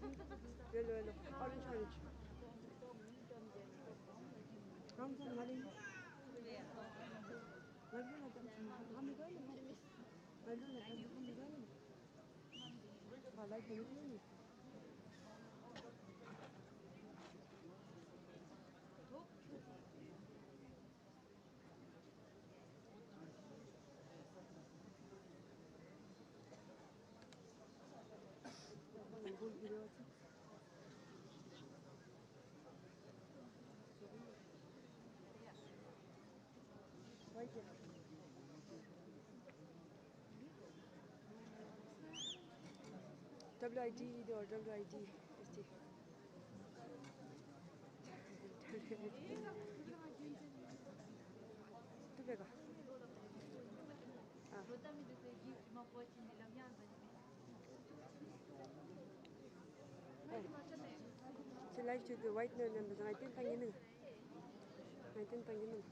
Yellow, yellow. Orange, orange. Come, come, Mali. WID or WID ST. Tu verras. C'est là que tu white numbers. I think I'm in. I think I'm in.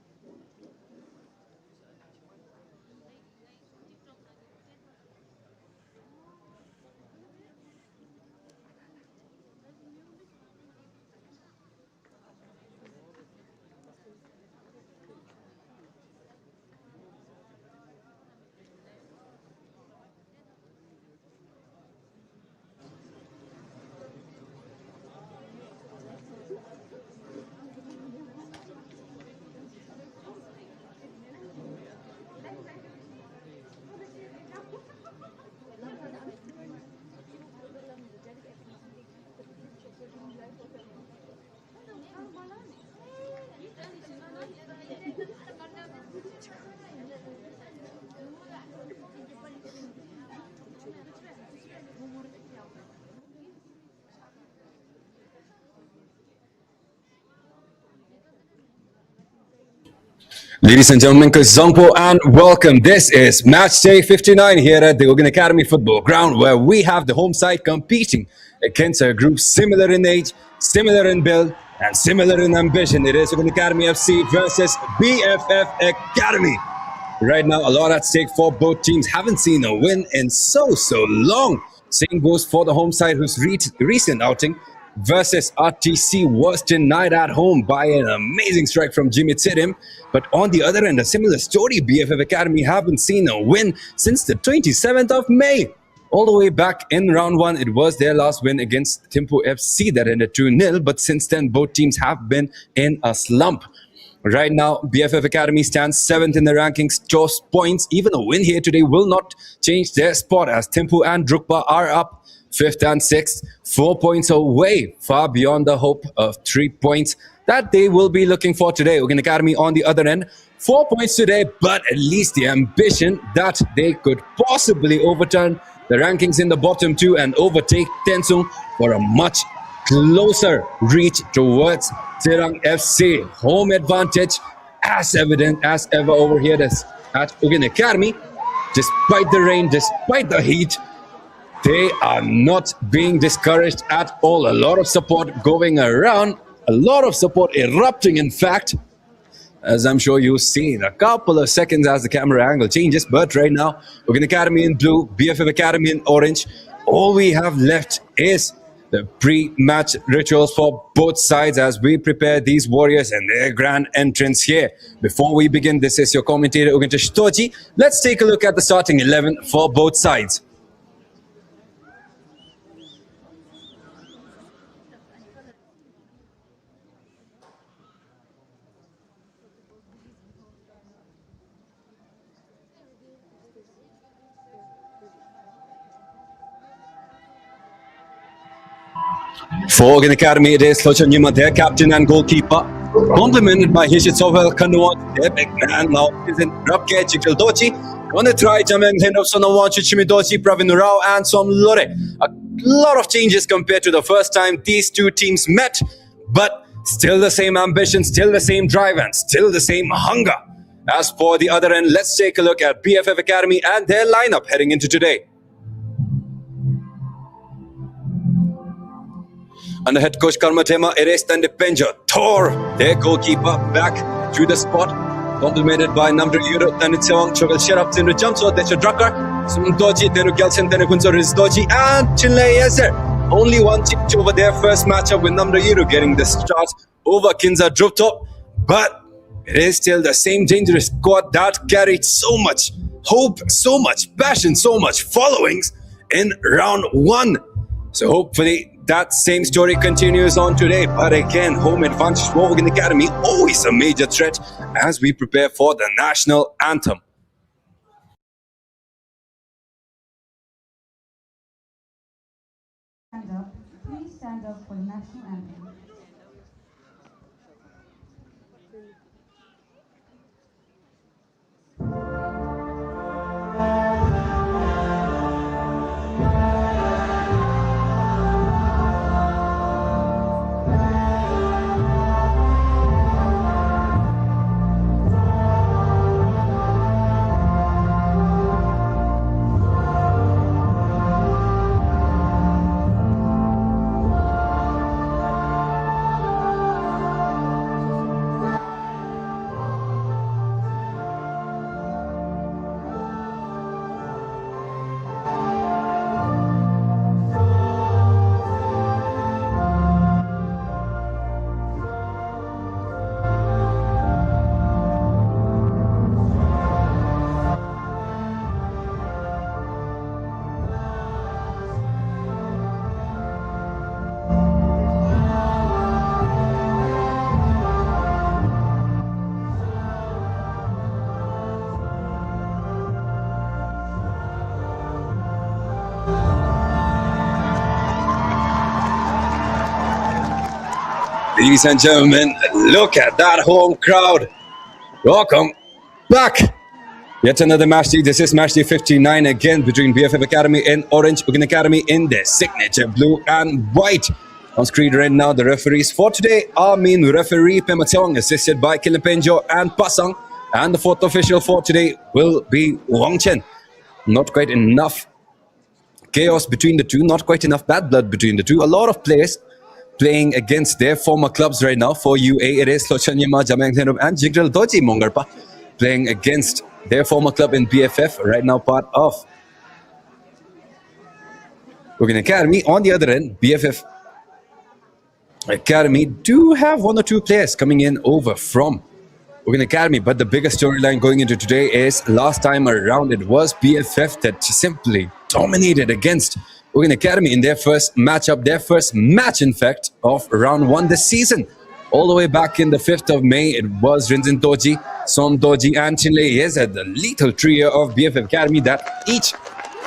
Ladies and gentlemen, Kazongpo and welcome. This is match day 59 here at the UGYEN Academy football ground, where we have the home side competing against a group similar in age, similar in build, and similar in ambition. It is UGYEN Academy FC versus BFF Academy. Right now, a lot at stake for both teams. Haven't seen a win in so long. Same goes for the home side, whose recent outing versus RTC was denied at home by an amazing strike from Jimmy Tsirim. But on the other end, a similar story. BFF Academy haven't seen a win since the 27th of May. All the way back in round 1, it was their last win against Thimphu FC that ended 2-0. But since then, both teams have been in a slump. Right now, BFF Academy stands 7th in the rankings, just points. Even a win here today will not change their spot, as Thimphu and Drukpa are up 5th and 6th, 4 points away, far beyond the hope of 3 points that they will be looking for today. UGYEN Academy on the other end, 4 points today, but at least the ambition that they could possibly overturn the rankings in the bottom 2 and overtake Tensung for a much closer reach towards Tirang FC. Home advantage as evident as ever over here at UGYEN Academy. Despite the rain, despite the heat, they are not being discouraged at all. A lot of support going around, a lot of support erupting, in fact, as I'm sure you've seen. A couple of seconds as the camera angle changes, but right now, UGYEN Academy in blue, BFF Academy in orange. All we have left is the pre-match rituals for both sides as we prepare these warriors and their grand entrance here. Before we begin, this is your commentator, Uginta Shitoji. Let's take a look at the starting 11 for both sides. For UGYEN Academy, it is Lochan Yuma, their captain and goalkeeper, complemented by Hishitsovel Kanuan, their big man. Now is in Rapke Chikil Dochi. On the try, Jameng Henderson, Chichimidochi, Pravin Rao, and Som Lore. A lot of changes compared to the first time these two teams met, but still the same ambition, still the same drive, and still the same hunger. As for the other end, let's take a look at BFF Academy and their lineup heading into today. Under head coach Karmatema, Erest and Penja Tor, their goalkeeper, back to the spot, complemented by number Euro Tanitsewang Chogal Sherap Tinu Jamso, Desha Drucker, Sumdoji, Tenu Gelsen, Tenu Kunzo Rizdoji, and Chile Yeser. only one change over their first matchup with Namra Euro getting the start over Kinza Druptop. But it is still the same dangerous squad that carried so much hope, so much passion, so much followings in round one. So hopefully that same story continues on today. But again, home advantage for UGYEN Academy, always a major threat as we prepare for the national anthem. Stand up. Please stand up for the national anthem. Ladies and gentlemen, look at that home crowd. Welcome back. Yet another match day. This is match day 59 again between BFF Academy in orange, UGYEN Academy in their signature blue and white. On screen right now, the referees for today are main referee Pematong, assisted by Kilipenjo and Pasang. And the fourth official for today will be Wang Chen. Not quite enough chaos between the two, not quite enough bad blood between the two. A lot of players playing against their former clubs right now. For UA, it is Lochanyama, Jamang Thenub and Jigril Doji Mongarpa playing against their former club in BFF, right now part of UGYEN Academy. On the other end, BFF Academy do have one or two players coming in over from UGYEN Academy, but the biggest storyline going into today is last time around it was BFF that simply dominated against UGYEN Academy in their first matchup, their first match in fact of round one this season. All the way back in the 5th of May, it was Rinzin Toji, Som Toji and Chinle Yezad, the lethal trio of BFF Academy that each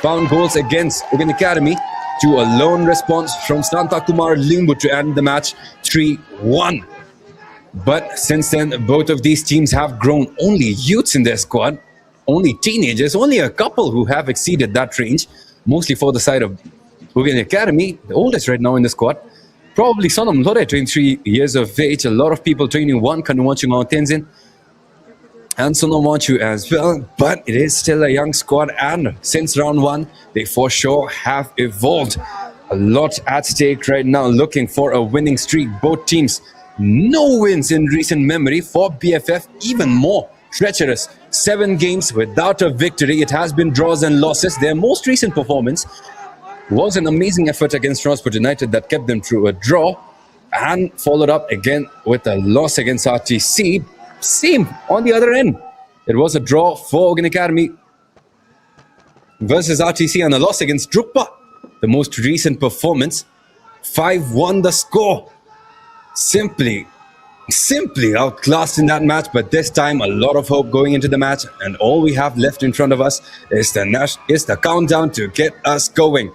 found goals against UGYEN Academy to a lone response from Santa Kumar Limbu to end the match 3-1. But since then, both of these teams have grown. Only youths in their squad, only teenagers, only a couple who have exceeded that range, mostly for the side of UGYEN Academy, the oldest right now in the squad. Probably Sonam Lore, 23 years of age. A lot of people training one, Kanuwachu Tenzin, and Sonomachu as well. But it is still a young squad, and since round one, they for sure have evolved. A lot at stake right now, looking for a winning streak. Both teams, no wins in recent memory. For BFF, even more treacherous. 7 games without a victory. It has been draws and losses. Their most recent performance was an amazing effort against Transport United that kept them through a draw and followed up again with a loss against RTC. Same on the other end. It was a draw for UGYEN Academy versus RTC and a loss against Drukpa. The most recent performance, 5-1 the score. Simply outclassed in that match, but this time a lot of hope going into the match, and all we have left in front of us is the countdown to get us going.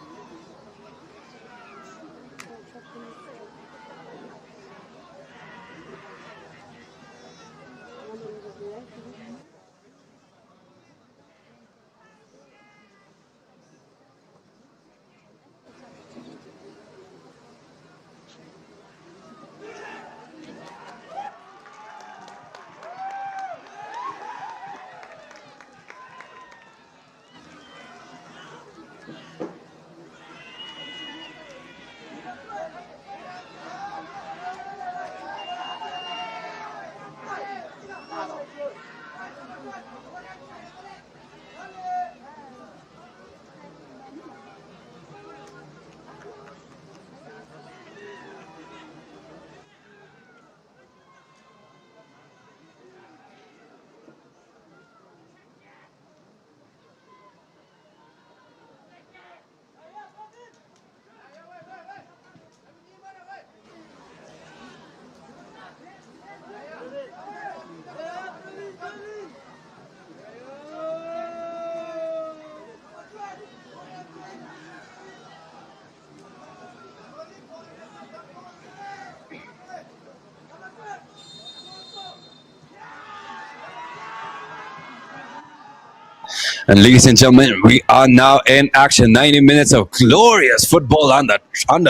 And ladies and gentlemen, we are now in action. 90 minutes of glorious football under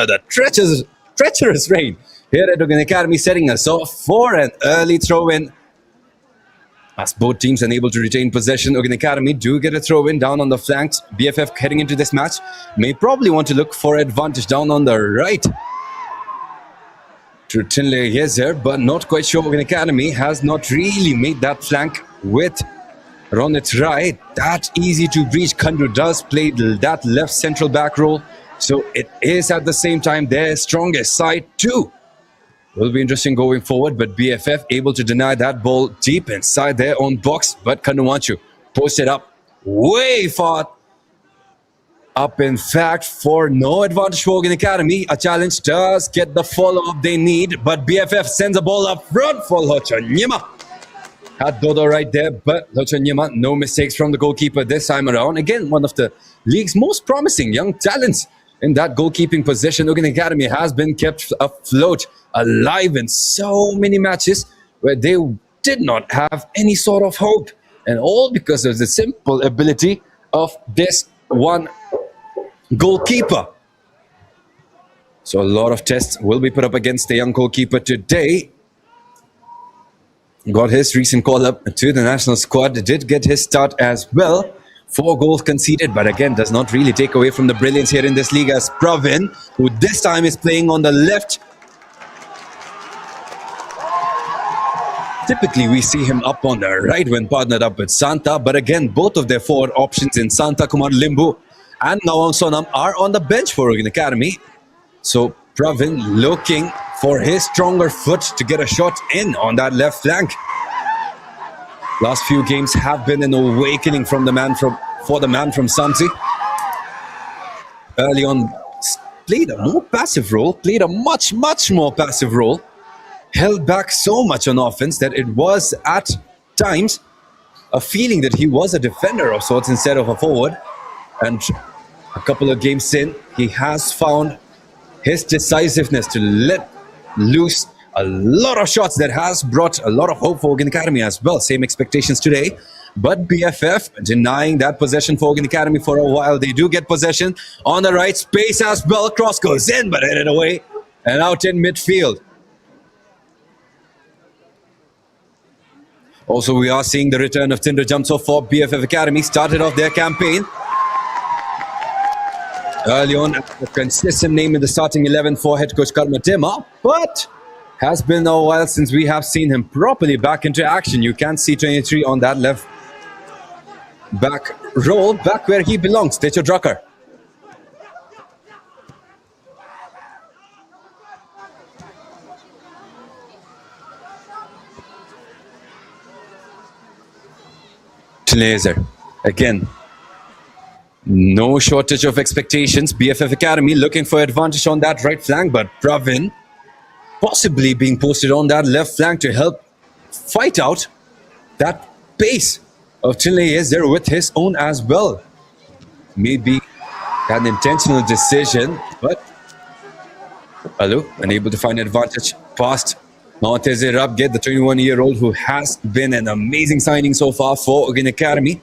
the treacherous rain here at UGYEN Academy, setting us off for an early throw-in. As both teams unable to retain possession, UGYEN Academy do get a throw-in down on the flanks. BFF heading into this match may probably want to look for advantage down on the right to Tinley Yezer, but not quite sure. UGYEN Academy has not really made that flank with Ronit Rai that easy to breach. Kandu does play that left central back role, so it is at the same time their strongest side too. Will be interesting going forward, but BFF able to deny that ball deep inside their own box. But Kanuanchu posted up way far up, in fact, for no advantage for UGYEN Academy. A challenge does get the follow-up they need, but BFF sends a ball up front for Lochonyima. Had Dodo right there, but Lochonyima, no mistakes from the goalkeeper this time around. Again, one of the league's most promising young talents in that goalkeeping position. UGYEN Academy has been kept afloat, alive in so many matches where they did not have any sort of hope. And all because of the simple ability of this one goalkeeper. So a lot of tests will be put up against the young goalkeeper today. Got his recent call-up to the national squad. Did get his start as well. 4 goals conceded, but again, does not really take away from the brilliance here in this league as Pravin, who this time is playing on the left. Typically, we see him up on the right when partnered up with Santa, but again, both of their forward options in Santa, Kumar Limbu and Nawang Sonam are on the bench for UGYEN Academy. So Pravin looking for his stronger foot to get a shot in on that left flank. Last few games have been an awakening for the man from Samsi. Early on, played a more passive role, played a much more passive role. Held back so much on offense that it was at times a feeling that he was a defender of sorts instead of a forward. And a couple of games in, he has found his decisiveness to let loose a lot of shots that has brought a lot of hope for UGYEN Academy as well. Same expectations today, but BFF denying that possession for UGYEN Academy for a while. They do get possession on the right, space as well, cross goes in but headed away and out in midfield. Also, we are seeing the return of Tinder Jamso for BFF Academy. Started off their campaign early on, a consistent name in the starting 11 for head coach Karma Tema, but has been a while since we have seen him properly back into action. You can see 23 on that left back role, back where he belongs, Techo Drucker. Laser again. No shortage of expectations. BFF Academy looking for advantage on that right flank, but Pravin possibly being posted on that left flank to help fight out that pace of Tinley is there with his own as well. Maybe an intentional decision, but Alu unable to find advantage past Monteze Rabged, the 21-year-old who has been an amazing signing so far for UGYEN Academy.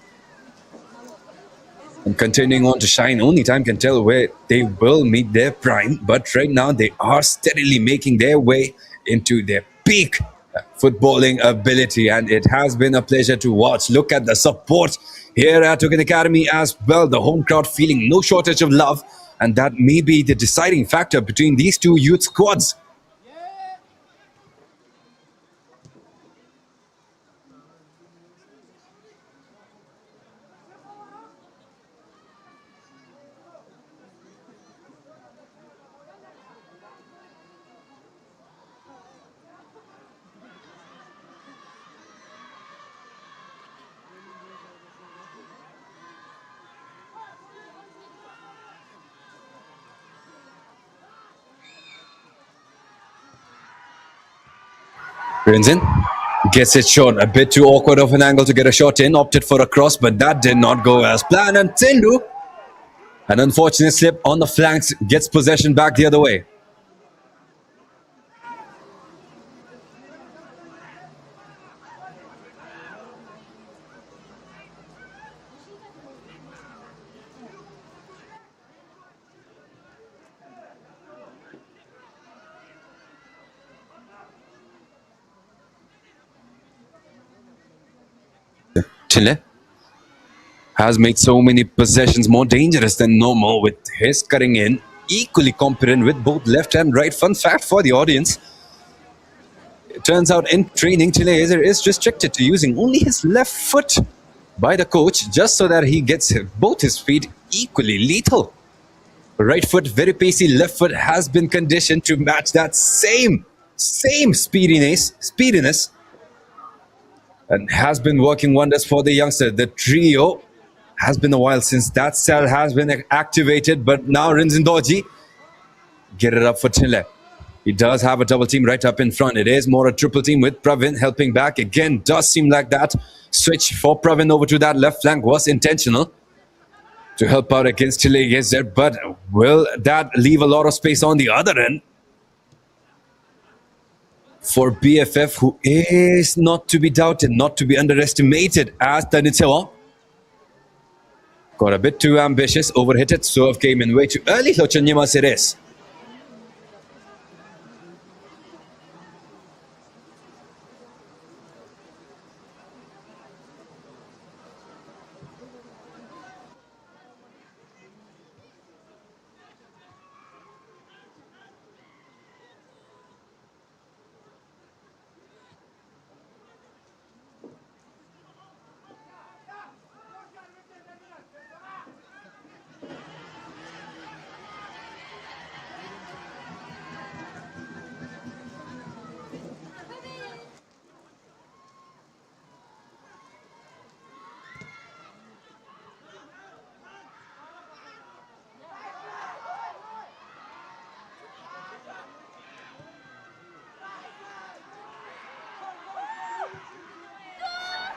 And continuing on to shine. Only time can tell where they will meet their prime, but right now they are steadily making their way into their peak footballing ability, and it has been a pleasure to watch. Look at the support here at UGYEN Academy as well. The home crowd feeling no shortage of love, and that may be the deciding factor between these two youth squads. Rinzin gets it short, a bit too awkward of an angle to get a shot in, opted for a cross, but that did not go as planned, and Tindu, an unfortunate slip on the flanks, gets possession back the other way. Chile has made so many possessions more dangerous than normal with his cutting in. Equally competent with both left and right. Fun fact for the audience. It turns out in training, Chile is restricted to using only his left foot by the coach just so that he gets both his feet equally lethal. Right foot, very pacey. Left foot has been conditioned to match that same speediness and has been working wonders for the youngster. The trio has been a while since that cell has been activated, but now Rinzindoji get it up for Chile. He does have a double team right up in front. It is more a triple team with Pravin helping back. Again, does seem like that switch for Pravin over to that left flank was intentional to help out against Chile. Yes, but will that leave a lot of space on the other end for BFF, who is not to be doubted, not to be underestimated as Tanitsewa? Got a bit too ambitious, overhit it, serve came in way too early. Lochanyima Seres.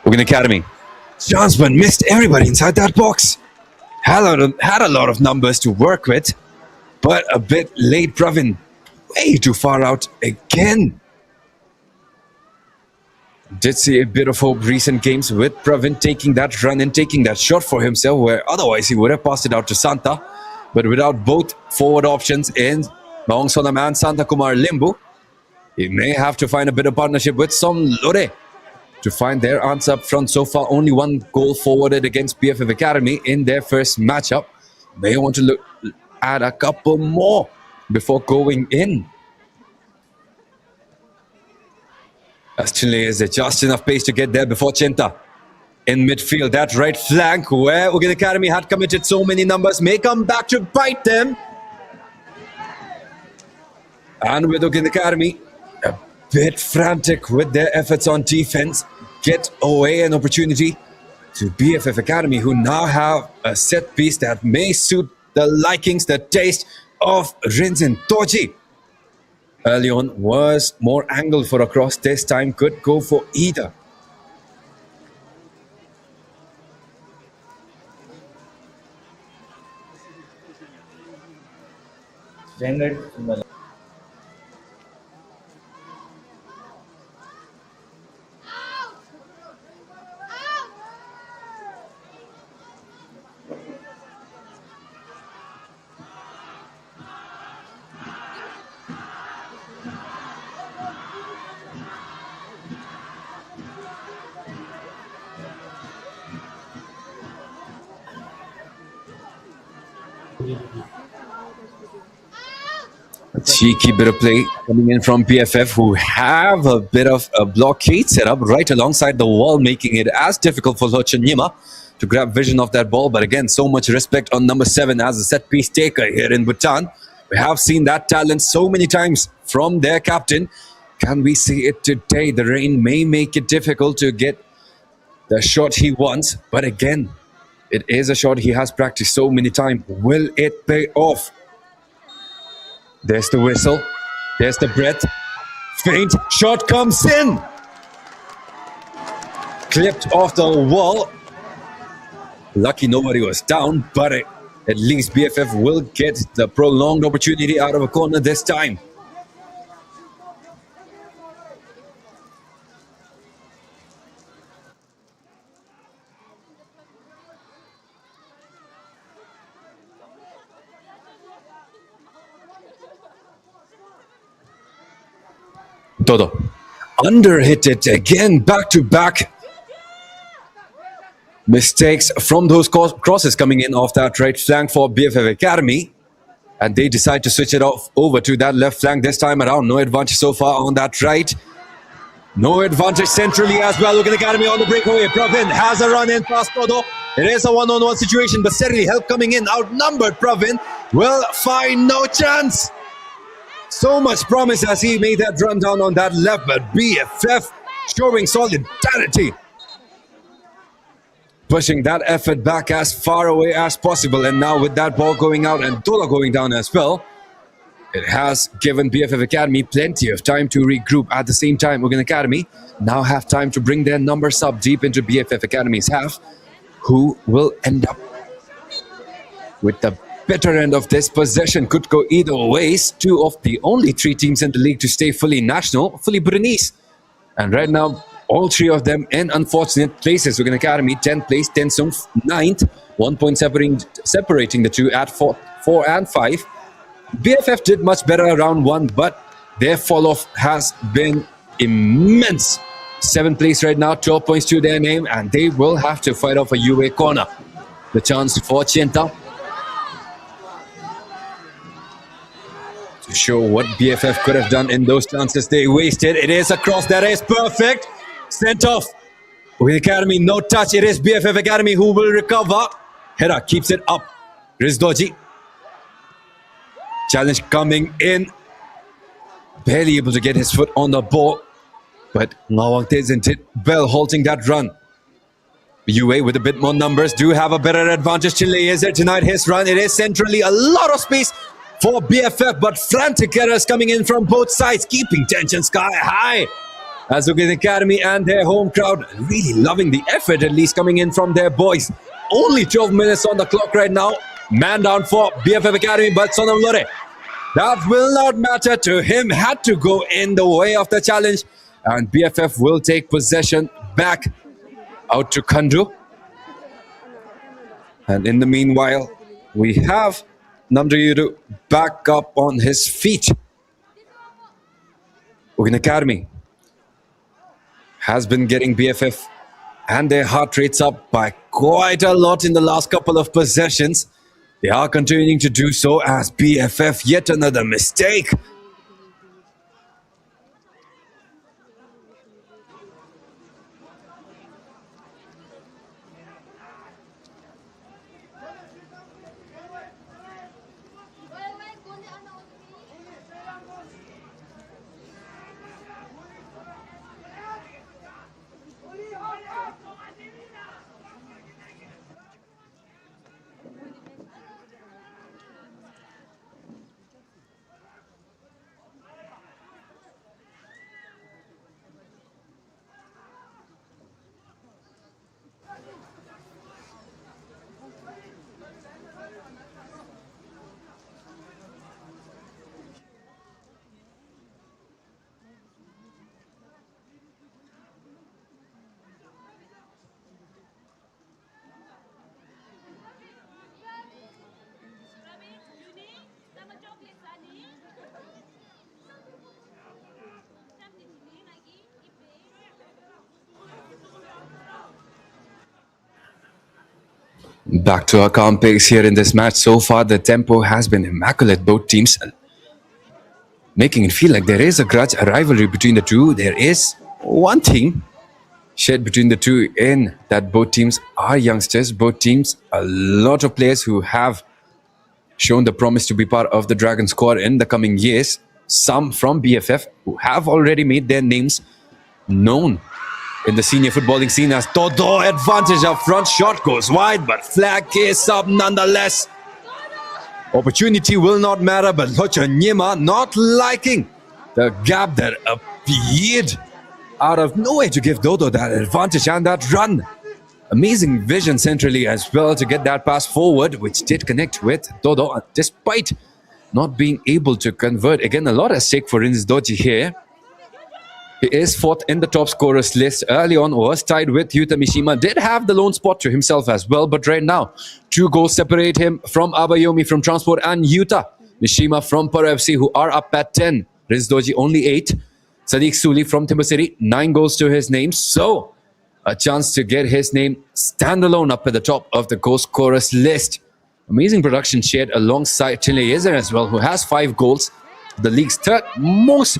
UGYEN Academy. Johnsman missed everybody inside that box. Had a lot of numbers to work with, but a bit late. Pravin way too far out again. Did see a bit of hope recent games with Pravin taking that run and taking that shot for himself, where otherwise he would have passed it out to Santa. But without both forward options in Maung Sonam and Santa Kumar Limbu, he may have to find a bit of partnership with Som Lore to find their answer up front. So far, only one goal forwarded against BFF Academy in their first matchup. May want to look at a couple more before going in. As Chile is just enough pace to get there before Chenta. In midfield, that right flank where UGYEN Academy had committed so many numbers may come back to bite them. And with UGYEN Academy a bit frantic with their efforts on defense, get away an opportunity to BFF Academy, who now have a set piece that may suit the likings, the taste of Rinzin Toji. Early on was more angled for a cross. This time could go for either. A cheeky bit of play coming in from BFF, who have a bit of a blockade set up right alongside the wall, making it as difficult for Lochanyima to grab vision of that ball. But again, so much respect on number 7 as a set piece taker here in Bhutan. We have seen that talent so many times from their captain. Can we see it today? The rain may make it difficult to get the shot he wants, but again, it is a shot he has practiced so many times. Will it pay off? There's the whistle. There's the breath. Faint. Shot comes in. Clipped off the wall. Lucky nobody was down, but at least BFF will get the prolonged opportunity out of a corner this time. Todo. Under hit it again, back to back. Mistakes from those crosses coming in off that right flank for BFF Academy. And they decide to switch it off over to that left flank this time around. No advantage so far on that right. No advantage centrally as well. UGYEN Academy on the breakaway. Pravin has a run in past Todo. It is a one-on-one situation, but steadily help coming in. Outnumbered Pravin will find no chance. So much promise as he made that run down on that left, but BFF showing solidarity. Pushing that effort back as far away as possible. And now with that ball going out and Dola going down as well, it has given BFF Academy plenty of time to regroup. At the same time, UGYEN Academy now have time to bring their numbers up deep into BFF Academy's half, who will end up with the better end of this possession. Could go either ways. Two of the only three teams in the league to stay fully national, fully Bhutanese. And right now, all three of them in unfortunate places. UGYEN Academy, 10th place, Tensung 9th, 1 point separating the two at 4 and 5. BFF did much better around 1, but their fall-off has been immense. 7th place right now, 12 points to their name, and they will have to fight off a UA corner. The chance for Chienta to show what BFF could have done in those chances they wasted. It is a cross that is perfect. Sent off. UGYEN Academy, no touch. It is BFF Academy who will recover. Hera keeps it up. Rizdoji. Challenge coming in. Barely able to get his foot on the ball. But Ngawang isn't it well halting that run. UA with a bit more numbers do have a better advantage. Chile is there tonight. His run. It is centrally a lot of space for BFF. But frantic errors coming in from both sides. Keeping tension sky high. As UGYEN Academy and their home crowd really loving the effort, at least coming in from their boys. Only 12 minutes on the clock right now. Man down for BFF Academy, but Sonam Lore, that will not matter to him. Had to go in the way of the challenge. And BFF will take possession back out to Kandu. And in the meanwhile, we have Namdayuru back up on his feet. UGYEN Academy has been getting BFF and their heart rates up by quite a lot in the last couple of possessions. They are continuing to do so as BFF yet another mistake. Back to our calm pace here in this match. So far, the tempo has been immaculate. Both teams making it feel like there is a grudge, a rivalry between the two. There is one thing shared between the two in that both teams are youngsters. Both teams, a lot of players who have shown the promise to be part of the Dragon squad in the coming years. Some from BFF who have already made their names known in the senior footballing scene as Todo advantage up front. Shot goes wide, but flag is up nonetheless. Opportunity will not matter, but Locha Nyima not liking the gap that appeared out of nowhere to give Dodo that advantage and that run. Amazing vision centrally as well to get that pass forward, which did connect with Dodo despite not being able to convert. Again, a lot at stake for Rizdoji here. He is 4th in the top scorers list. Early on was tied with Yuta Mishima. Did have the lone spot to himself as well. But right now, 2 goals separate him from Abayomi from Transport and Yuta Mishima from Paro FC, who are up at 10. Rizdoji only 8. Sadiq Suli from Timber City, 9 goals to his name. So, a chance to get his name standalone up at the top of the goal scorers list. Amazing production shared alongside Chinle Yezer as well, who has 5 goals. The league's third most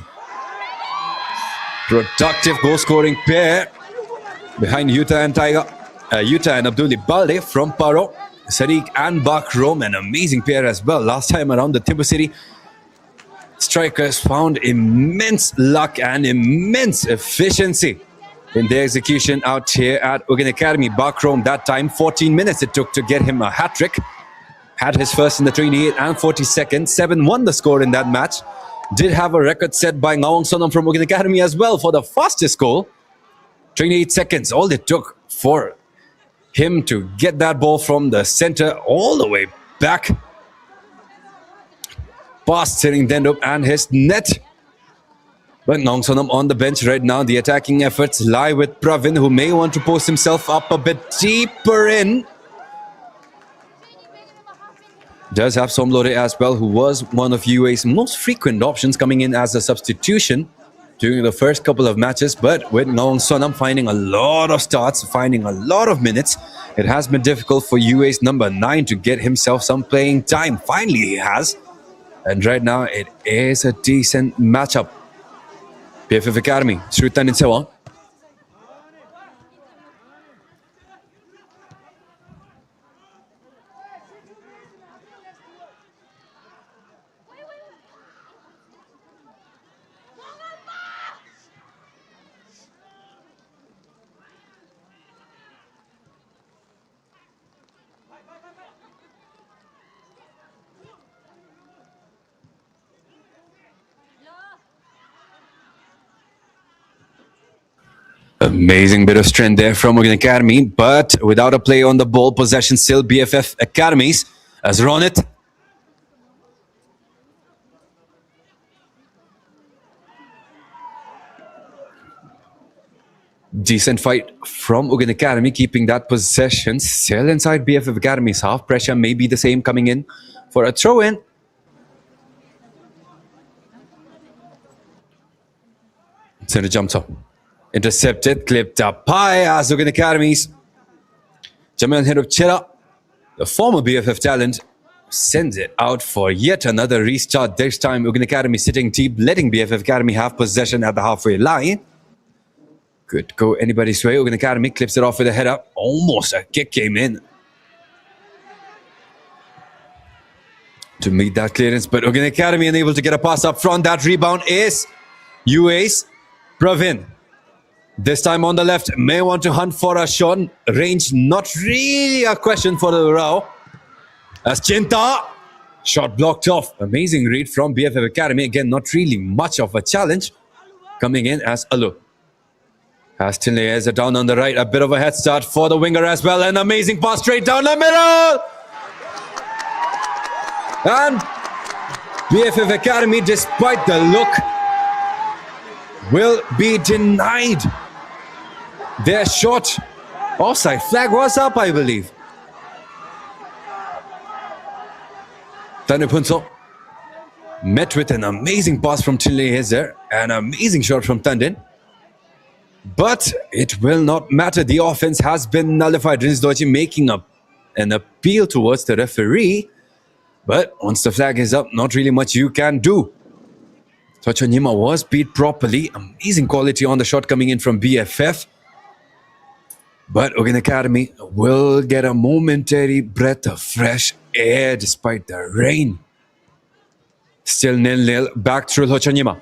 productive goal-scoring pair behind Yuta and Abdulli Balde from Paro. Sadiq and Bakrom, an amazing pair as well. Last time around, the Timber City strikers found immense luck and immense efficiency in their execution out here at UGYEN Academy. Bakrom, that time 14 minutes it took to get him a hat-trick. Had his first in the 28th and 42nd. 7-1 the score in that match. Did have a record set by Ngawang Sonam from UGYEN Academy as well for the fastest goal. 28 seconds, all it took for him to get that ball from the center all the way back past Sering Dendup and his net. But Ngawang Sonam on the bench right now. The attacking efforts lie with Pravin, who may want to post himself up a bit deeper in. Does have Somlore as well, who was one of UA's most frequent options coming in as a substitution during the first couple of matches. But with Ngawang Sonam finding a lot of starts, finding a lot of minutes, it has been difficult for UA's number 9 to get himself some playing time. Finally he has. And right now it is a decent matchup. BFF Academy, Srutan in Sewa. Amazing bit of strength there from UGYEN Academy, but without a play on the ball, possession still BFF Academies as Ronit. Decent fight from UGYEN Academy, keeping that possession still inside BFF Academy's half. Pressure may be the same coming in for a throw-in. Center jumps up. Intercepted, clipped up high as UGYEN Academy's Jamil Chera, the former BFF talent, sends it out for yet another restart. This time UGYEN Academy sitting deep, letting BFF Academy have possession at the halfway line. Could go anybody's way. UGYEN Academy clips it off with a header. Almost a kick came in to meet that clearance, but UGYEN Academy unable to get a pass up front. That rebound is UA's Pravin. This time on the left, may want to hunt for a shot. Range not really a question for the Rao. As Chinta, shot blocked off. Amazing read from BFF Academy. Again, not really much of a challenge. Coming in as Alu. As Tinley has it down on the right. A bit of a head start for the winger as well. An amazing pass straight down the middle. And BFF Academy, despite the look, will be denied their shot. Offside flag was up, I believe. Tanupunso met with an amazing pass from Tinley Hezer. An amazing shot from Tandin. But it will not matter. The offense has been nullified. Rins Doji making an appeal towards the referee. But once the flag is up, not really much you can do. Tochonyima was beat properly. Amazing quality on the shot coming in from BFF. But UGYEN Academy will get a momentary breath of fresh air despite the rain. Still 0-0 back through Tochonyima.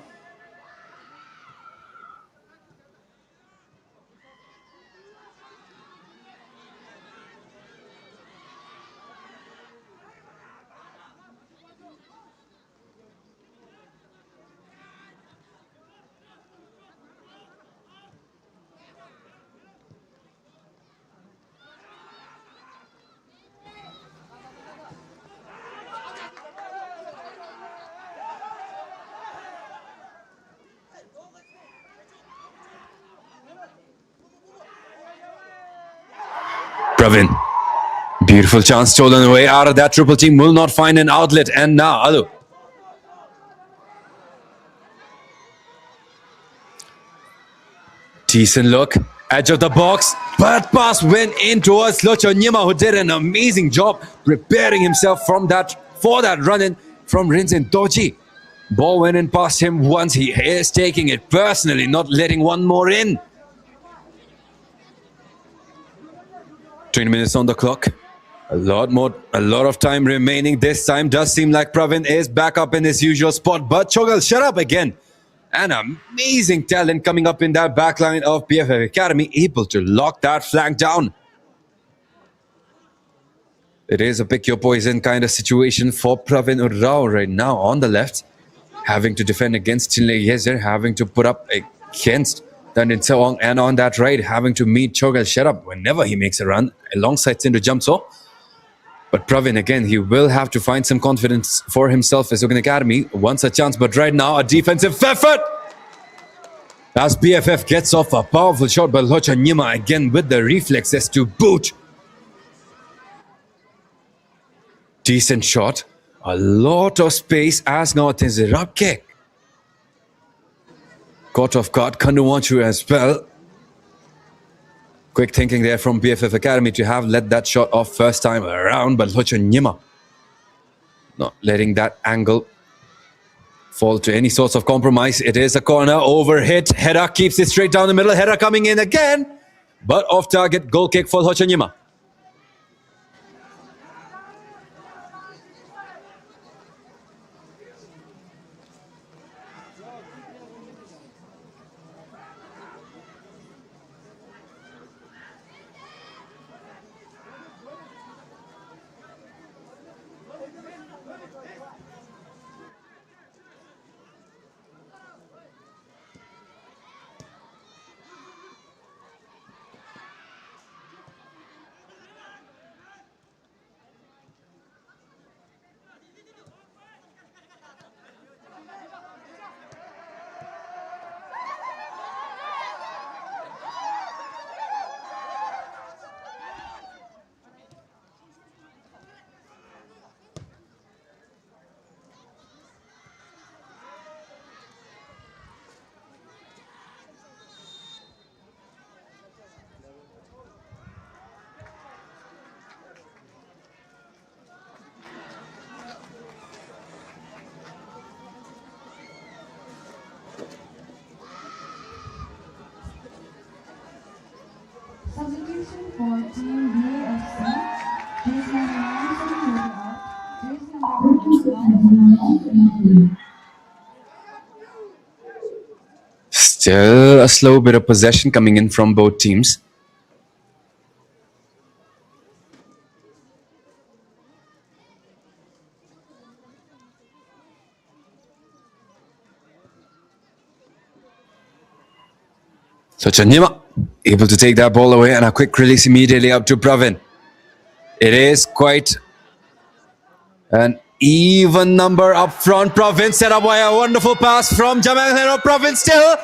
Pravin. Beautiful chance stolen away out of that triple team. Will not find an outlet. And now Alu. Decent look. Edge of the box, but pass went in towards Lochonyima, who did an amazing job preparing himself for that run-in from Rinzin Doji. Ball went in past him once. He is taking it personally, not letting one more in. 20 minutes on the clock. A lot of time remaining. This time does seem like Pravin is back up in his usual spot, but Chogal shut up again. An amazing talent coming up in that backline of BFF Academy, able to lock that flank down. It is a pick your poison kind of situation for Pravin Urrao right now on the left. Having to defend against Chinle Yezer, having to put up against Dandin Sewang, and on that right, having to meet Chogal Sharap whenever he makes a run alongside Sindhu Jamso. But Pravin, again, he will have to find some confidence for himself as UGYEN Academy wants a chance. But right now, a defensive effort as BFF gets off a powerful shot by Lochonyima, again with the reflexes to boot. Decent shot. A lot of space as now it is a rub kick. Caught off guard, Kanduwanchu as well. Quick thinking there from BFF Academy to have let that shot off first time around, but Lochonyima not letting that angle fall to any sorts of compromise. It is a corner, overhit. Header keeps it straight down the middle. Header coming in again, but off target. Goal kick for Lochonyima. Substitution for Team BFC. Jersey number 97 will be out. Jersey number 12. Still a slow bit of possession coming in from both teams. Lochonyima able to take that ball away, and a quick release immediately up to Pravin. It is quite an even number up front. Pravin set up by a wonderful pass from Jamal Hero. Pravin still.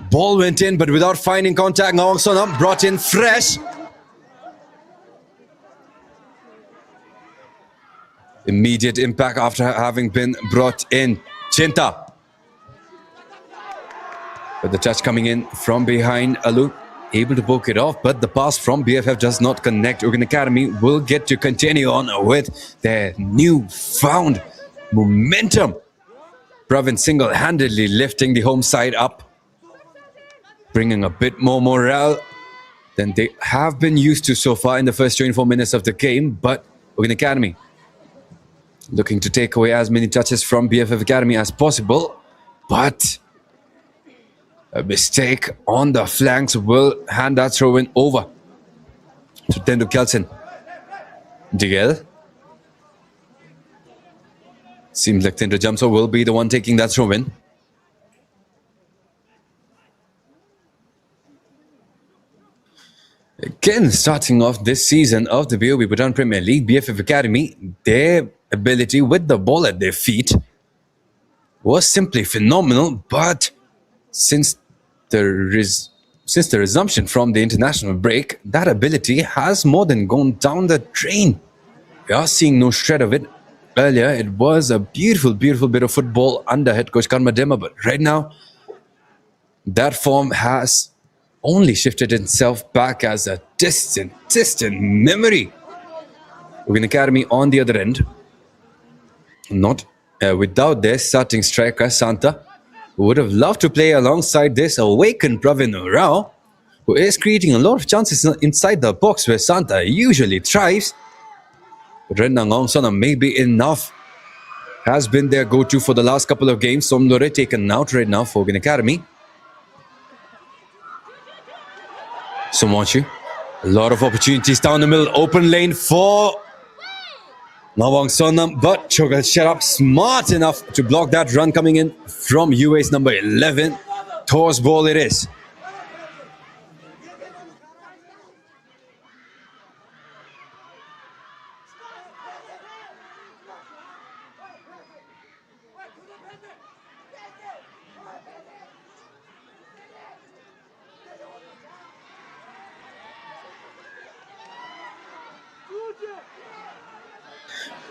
Ball went in, but without finding contact. Ngawangsona brought in fresh. Immediate impact after having been brought in. Chinta. But the touch coming in from behind, Alu able to poke it off, but the pass from BFF does not connect. UGYEN Academy will get to continue on with their newfound momentum. Pravin single-handedly lifting the home side up, bringing a bit more morale than they have been used to so far in the first 24 minutes of the game. But UGYEN Academy looking to take away as many touches from BFF Academy as possible, but a mistake on the flanks will hand that throw-in over to Tendu Kelsen. DL. Seems like Tendu Jamso will be the one taking that throw-in. Again, starting off this season of the BoB Bhutan Premier League, BFF Academy, their ability with the ball at their feet was simply phenomenal, but since the resumption from the international break, that ability has more than gone down the drain. We are seeing no shred of it. Earlier, it was a beautiful, beautiful bit of football under head coach Karma Dema, but right now, That form has only shifted itself back as a distant memory. UGYEN Academy on the other end, not without their starting striker Santa, who would have loved to play alongside this awakened Pravin Rao, who is creating a lot of chances inside the box where Santa usually thrives. But Rendang Sona may be enough. Has been their go-to for the last couple of games. Somdore taken out right now for UGYEN Academy. Somonchu. A lot of opportunities down the middle. Open lane for Nawang Sonam, but Chogal Sharap smart enough to block that run coming in from UA's number 11. Thor's ball it is.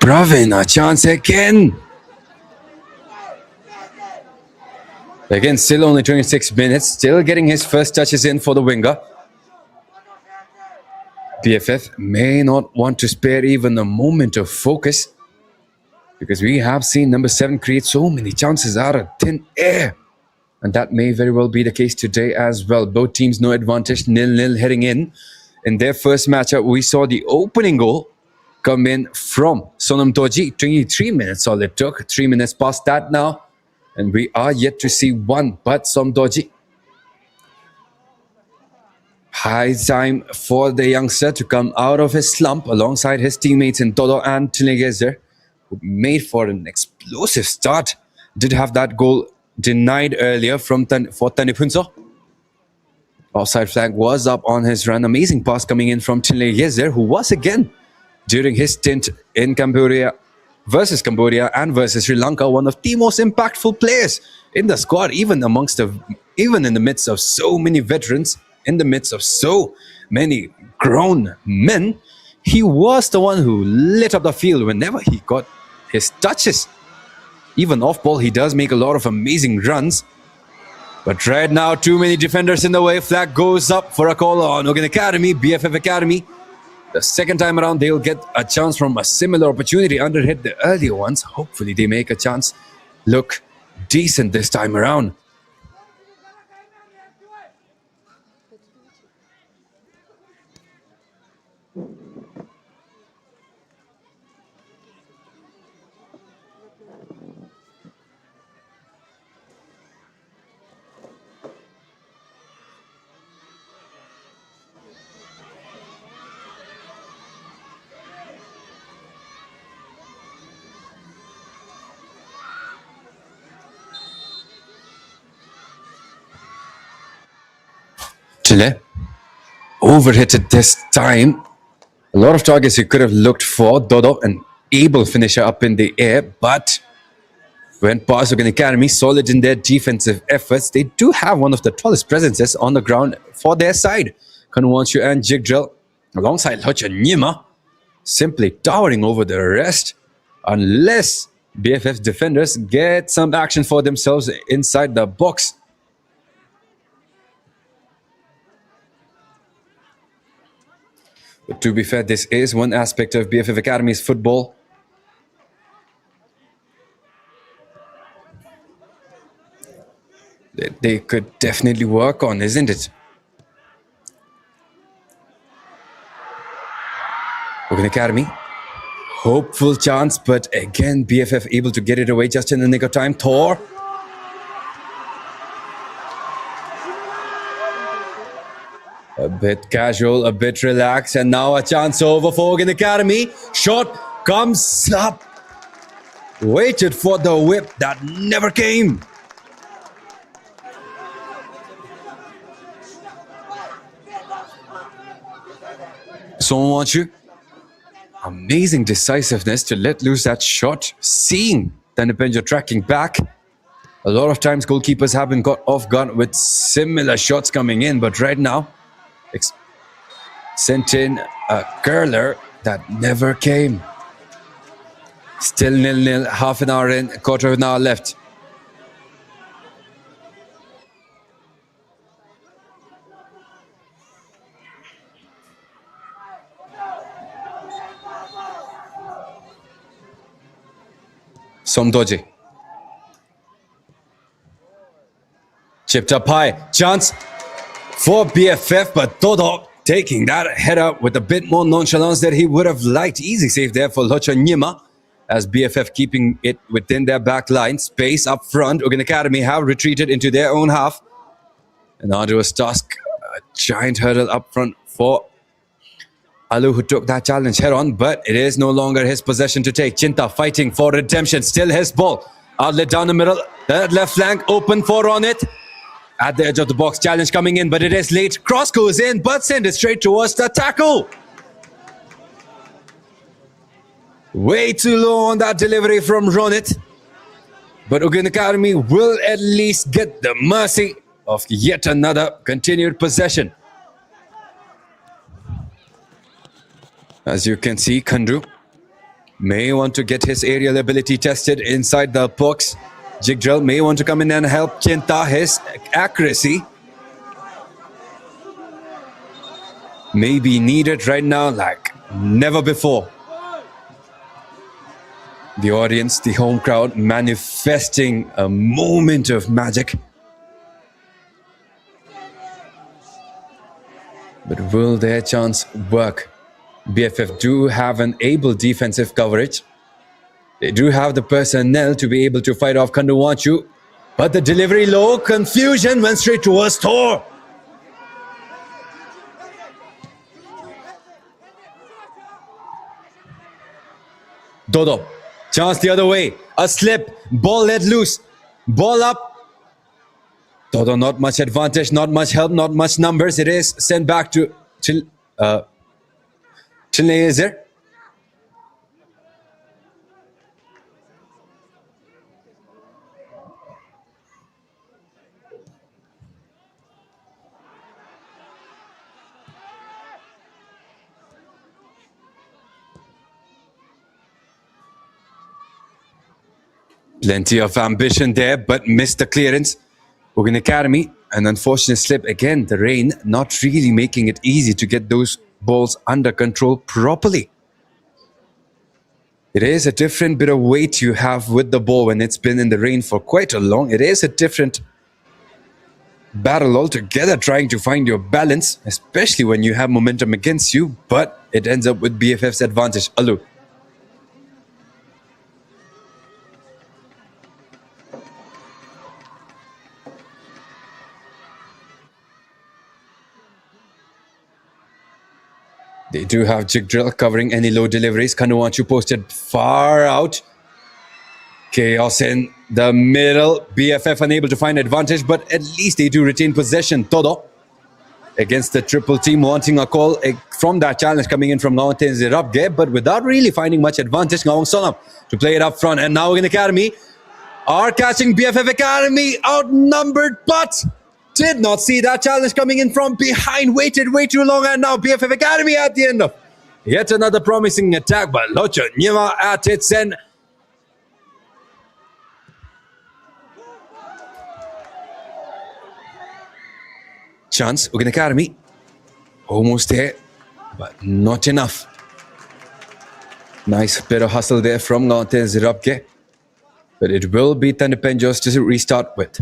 Pravin, a chance again. Again, still only 26 minutes. Still getting his first touches in for the winger. BFF may not want to spare even a moment of focus, because we have seen number 7 create so many chances out of thin air. And that may very well be the case today as well. Both teams no advantage, 0-0 heading in. In their first matchup, we saw the opening goal come in from Sonam Toji. 23 minutes all it took. 3 minutes past that now. And we are yet to see one, but Sonam Toji. High time for the youngster to come out of his slump alongside his teammates in Todo and Tiligezer, who made for an explosive start. Did have that goal denied earlier for Tanipunso. Offside flag was up on his run. Amazing pass coming in from Tiligezer, who was again, during his stint in Cambodia and versus Sri Lanka, one of the most impactful players in the squad, even in the midst of so many veterans, in the midst of so many grown men. He was the one who lit up the field whenever he got his touches. Even off ball, he does make a lot of amazing runs. But right now, too many defenders in the way. Flag goes up for a call on UGYEN Academy, BFF Academy. The second time around, they'll get a chance from a similar opportunity. Underhit the earlier ones. Hopefully, they make a chance look decent this time around. Chile overhit it this time. A lot of targets he could have looked for. Dodo, an able finisher up in the air, but went past UGYEN Academy, solid in their defensive efforts. They do have one of the tallest presences on the ground for their side. Kanuwanshu and Jigdrill, alongside Locha Nyima, simply towering over the rest, unless BFF defenders get some action for themselves inside the box. But to be fair, this is one aspect of BFF Academy's football. That they could definitely work on, isn't it? UGYEN Academy, hopeful chance, but again, BFF able to get it away just in the nick of time. Thor. A bit casual, a bit relaxed, and now a chance over for UGYEN Academy. Shot comes up. Waited for the whip that never came. Someone amazing decisiveness to let loose that shot. Seeing Tanipenjo tracking back. A lot of times goalkeepers have been caught off guard with similar shots coming in, but right now, sent in a curler that never came. Still 0-0, half an hour in, quarter of an hour left. Somdoji. Chipped up high. Chance for BFF, but Todo taking that header with a bit more nonchalance than he would have liked. Easy save there for Locha Nyima, as BFF keeping it within their back line. Space up front. UGYEN Academy have retreated into their own half. An arduous task. A giant hurdle up front for Alu, who took that challenge head on, but it is no longer his possession to take. Chinta fighting for redemption. Still his ball. Outlet down the middle. That left flank open for on it. At the edge of the box, challenge coming in, but it is late. Cross goes in, but send it straight towards the tackle. Way too low on that delivery from Ronit. But UGYEN Academy will at least get the mercy of yet another continued possession. As you can see, Khandu may want to get his aerial ability tested inside the box. Jigdrill may want to come in and help Chinta. His accuracy may be needed right now like never before. The audience, the home crowd, manifesting a moment of magic. But will their chance work? BFF do have an able defensive coverage. They do have the personnel to be able to fight off Kanduwachu. But the delivery low, confusion went straight towards Thor. Dodo, chance the other way. A slip, ball let loose, ball up. Dodo, not much advantage, not much help, not much numbers. It is sent back to Chilnezer. Plenty of ambition there, but missed the clearance. UGYEN Academy, an unfortunate slip again. The rain not really making it easy to get those balls under control properly. It is a different bit of weight you have with the ball when it's been in the rain for quite a long. It is a different battle altogether, trying to find your balance, especially when you have momentum against you, but it ends up with BFF's advantage. Alu. They do have Jigdrill covering any low deliveries. Kanuachu posted far out. Chaos in the middle. BFF unable to find advantage, but at least they do retain possession. Todo against the triple team, wanting a call from that challenge coming in from Ngawang Zirabge, but without really finding much advantage. Ngawang Sonam to play it up front, and now UGYEN Academy are catching BFF Academy outnumbered, but did not see that challenge coming in from behind. Waited way too long, and now BFF Academy at the end of yet another promising attack, but Locha Nyima at its end. Chance, UGYEN Academy almost there, but not enough. Nice bit of hustle there from Ngawang Zirabge, but it will be Thunderpenjos to restart with.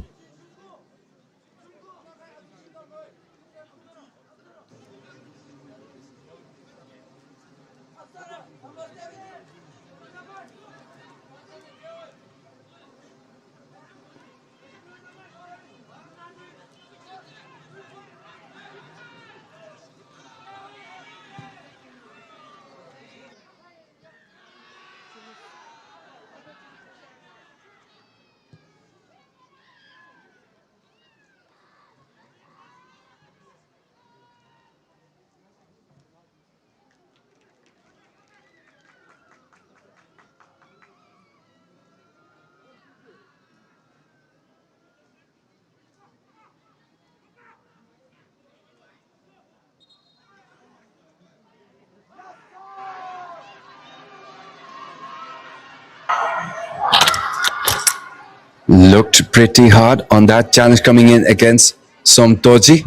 Looked pretty hard on that challenge coming in against Somtoji.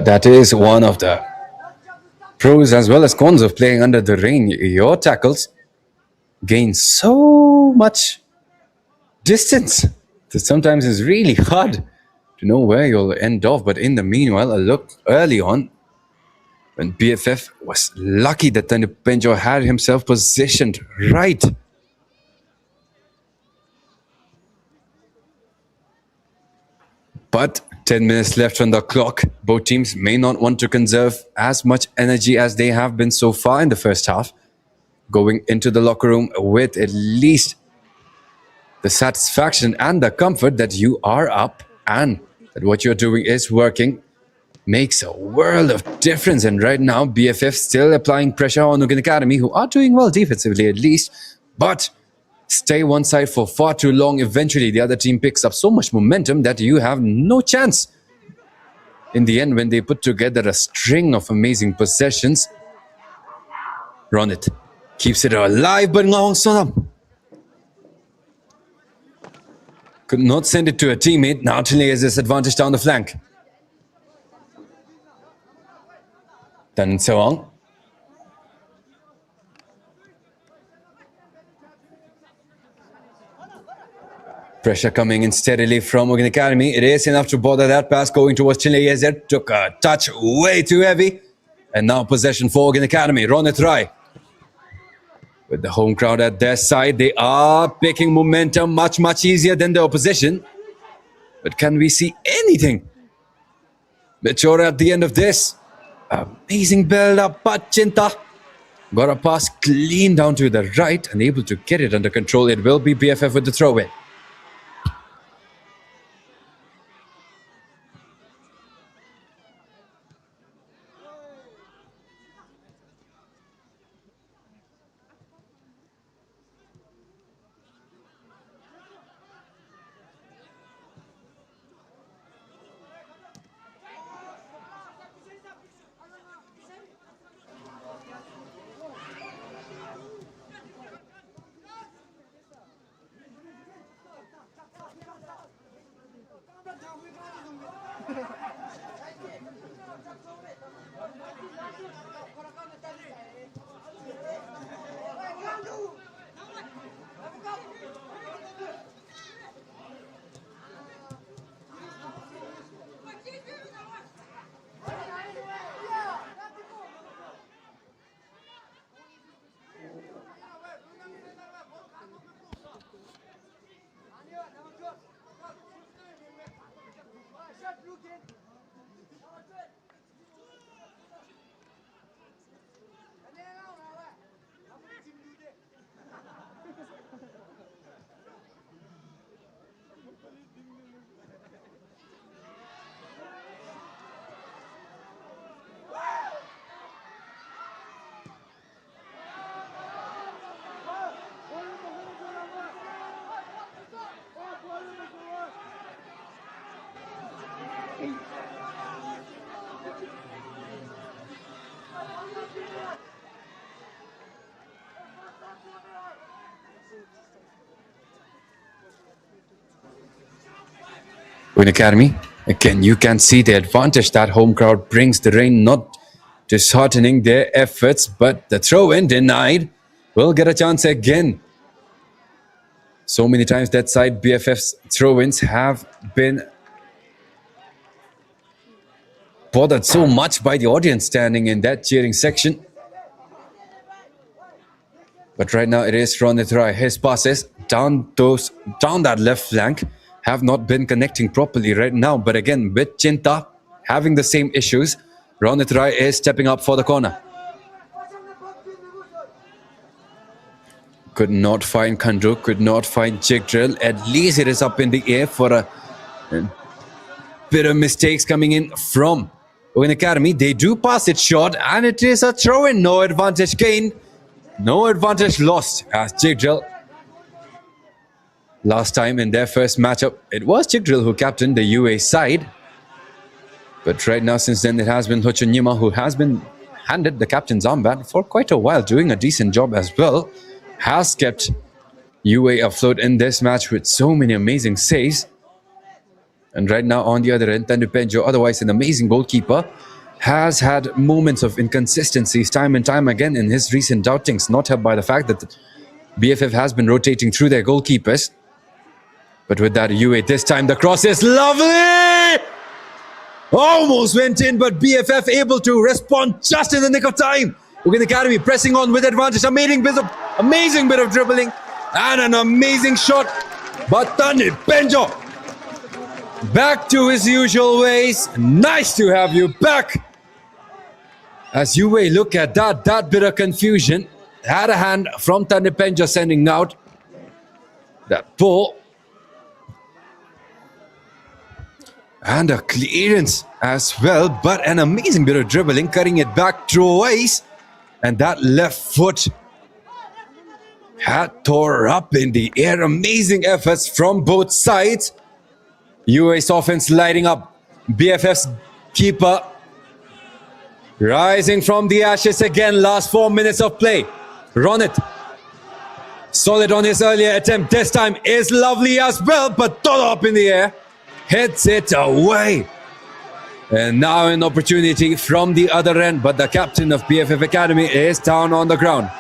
That is one of the pros as well as cons of playing under the rain. Your tackles gain so much distance that sometimes it's really hard to know where you'll end off. But in the meanwhile, a look early on when BFF was lucky that Penjo had himself positioned right. But 10 minutes left on the clock. Both teams may not want to conserve as much energy as they have been so far in the first half. Going into the locker room with at least the satisfaction and the comfort that you are up and that what you're doing is working makes a world of difference. And right now, BFF still applying pressure on UGYEN Academy, who are doing well defensively at least, but stay one side for far too long. Eventually, the other team picks up so much momentum that you have no chance. In the end, when they put together a string of amazing possessions, Ronit keeps it alive, but Ngahong Sonam could not send it to a teammate. Now Chile has this advantage down the flank. Then Sewang. Pressure coming in steadily from UGYEN Academy. It is enough to bother that pass going towards Chile. Yezer took a touch way too heavy. And now possession for UGYEN Academy. Ronit Rai. With the home crowd at their side, they are picking momentum much easier than the opposition. But can we see anything mature at the end of this? Amazing build up, but Chinta got a pass clean down to the right and able to get it under control. It will be BFF with the throw in. UGYEN Academy, again, you can see the advantage that home crowd brings. The rain not disheartening their efforts, but the throw-in denied. Will get a chance again. So many times that side BFF's throw-ins have been bothered so much by the audience standing in that cheering section. But right now it is Ronit Rai. His passes down that left flank have not been connecting properly right now. But again, with Chinta having the same issues, Ronit Rai is stepping up for the corner. Could not find Khandru, could not find Jigdrill. At least it is up in the air for a bit of mistakes coming in from UGYEN Academy. They do pass it short and it is a throw-in. No advantage gained, no advantage lost as Jigdrill. Last time in their first matchup, it was Jigdrill who captained the UA side. But right now, since then, it has been Huchun Nyima who has been handed the captain's armband for quite a while, doing a decent job as well. Has kept UA afloat in this match with so many amazing saves. And right now, on the other end, Thandu Penjo, otherwise an amazing goalkeeper, has had moments of inconsistencies time and time again in his recent outings, not helped by the fact that BFF has been rotating through their goalkeepers. But with that UA, this time the cross is lovely! Almost went in, but BFF able to respond just in the nick of time. UGYEN Academy pressing on with advantage. Amazing bit of dribbling and an amazing shot. Bhutan Premier back to his usual ways. Nice to have you back. As UA look at that bit of confusion. Had a hand from Bhutan Premier sending out that ball. And a clearance as well, but an amazing bit of dribbling, cutting it back twice. And that left foot had tore up in the air. Amazing efforts from both sides. UA's offense lighting up. BFF's keeper rising from the ashes again. Last 4 minutes of play. Ronit, solid on his earlier attempt. This time is lovely as well, but throw up in the air. Hits it away. And now an opportunity from the other end, but the captain of BFF Academy is down on the ground.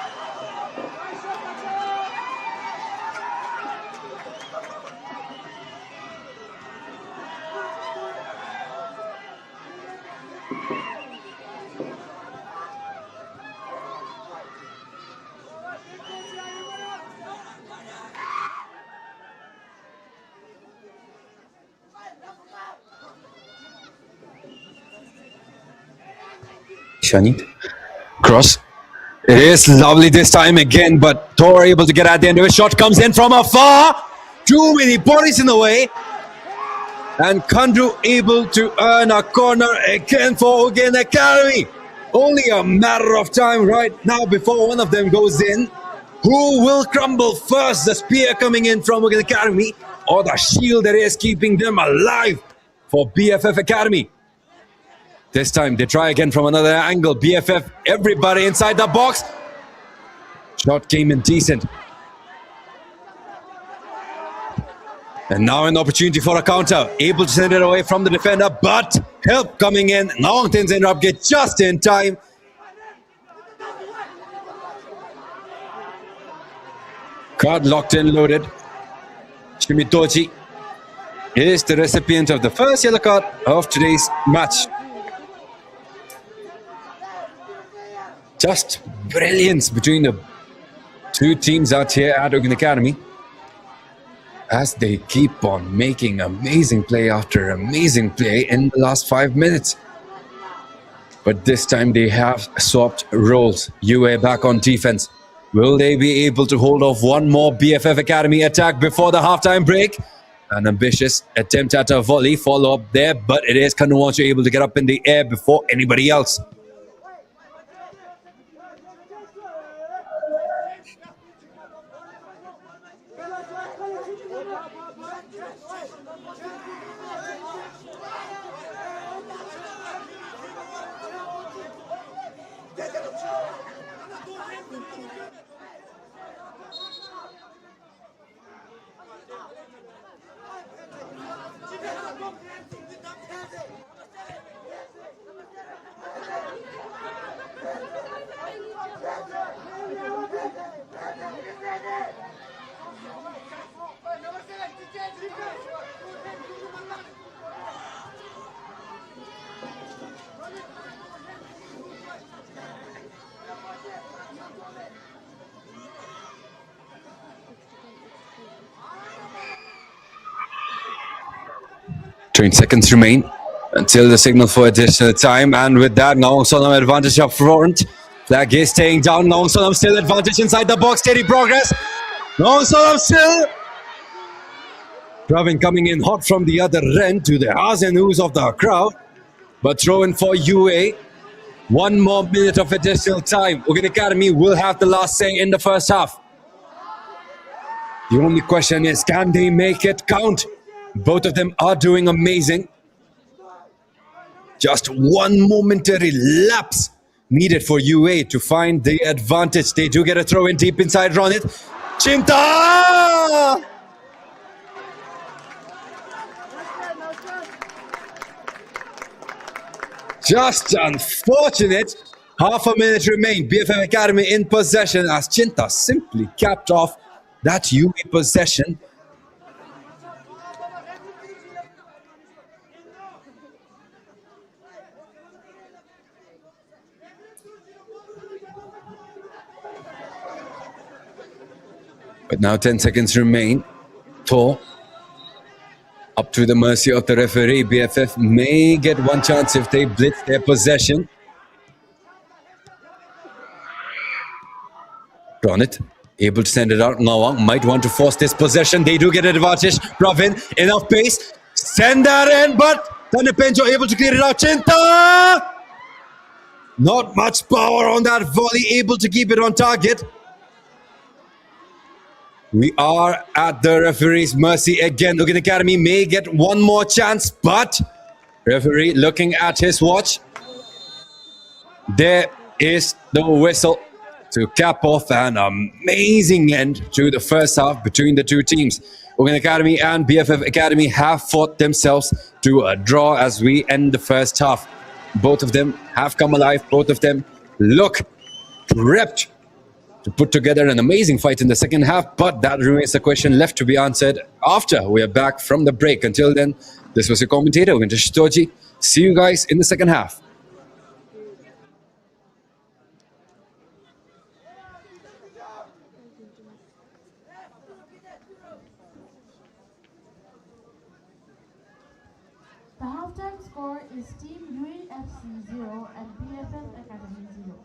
Shanit. Cross. It is lovely this time again, but Thor able to get at the end of it. Shot comes in from afar. Too many bodies in the way. And Kandru able to earn a corner again for UGYEN Academy. Only a matter of time right now before one of them goes in. Who will crumble first? The spear coming in from UGYEN Academy or the shield that is keeping them alive for BFF Academy? This time they try again from another angle. BFF, everybody inside the box. Shot came in decent. And now an opportunity for a counter. Able to send it away from the defender, but help coming in. Now Tins and Rob get just in time. Card locked and loaded. Shimitochi is the recipient of the first yellow card of today's match. Just brilliance between the two teams out here at UGYEN Academy as they keep on making amazing play after amazing play in the last 5 minutes. But this time they have swapped roles. UA back on defense. Will they be able to hold off one more BFF Academy attack before the halftime break? An ambitious attempt at a volley, follow up there, but it is Kanuwachu able to get up in the air before anybody else. Seconds remain until the signal for additional time, and with that, Naung Sonam advantage up front. Flag is staying down. Naung Sonam still advantage inside the box. Steady progress. Naung Sonam still. Pravin coming in hot from the other end to the ahs and oohs of the crowd, but throw in for UA. 1 more minute of additional time. UGYEN Academy will have the last say in the first half. The only question is, can they make it count? Both of them are doing amazing. Just one momentary lapse needed for UA to find the advantage. They do get a throw in deep inside Ronit. Chimta! Just unfortunate. Half a minute remained. BFF Academy in possession as Chinta simply capped off that UAE possession. But now 10 seconds remain. Tor up to the mercy of the referee. BFF may get one chance if they blitz their possession. Ronit able to send it out. Ngawang might want to force this possession. They do get an advantage. Pravin, enough pace. Send that in, but Tanipenjo able to clear it out. Chinta! Not much power on that volley. Able to keep it on target. We are at the referee's mercy again. UGYEN Academy may get one more chance, but referee looking at his watch. There is the whistle to cap off an amazing end to the first half between the two teams. UGYEN Academy and BFF Academy have fought themselves to a draw as we end the first half. Both of them have come alive. Both of them look prepped to put together an amazing fight in the second half, but that remains a question left to be answered after we are back from the break. Until then, this was your commentator, Vintage Toji. See you guys in the second half. The halftime score is Team UGYEN FC 0 and BFF Academy 0.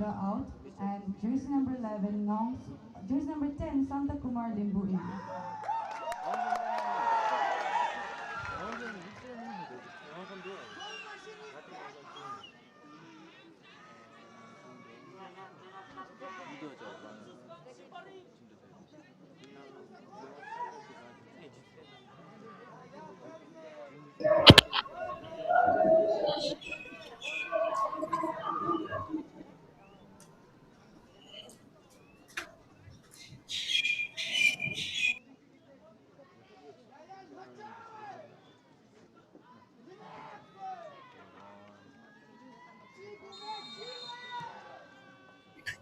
out, and jersey number 11, jersey number 10, Santa Kumar Limbu in.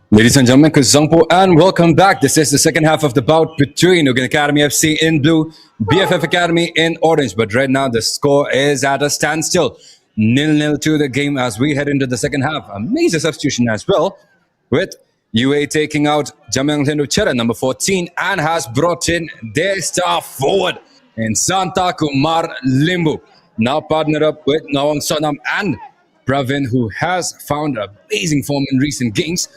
Ladies and gentlemen, Kazungpo, and welcome back. This is the second half of the bout between UGYEN Academy FC in blue, BFF Academy in orange. But right now, the score is at a standstill. 0-0 to the game as we head into the second half. A major substitution as well, with UA taking out Jamyang Chera, number 14, and has brought in their star forward in Santa Kumar Limbu. Now partnered up with Nawang Sonam and Pravin, who has found amazing form in recent games.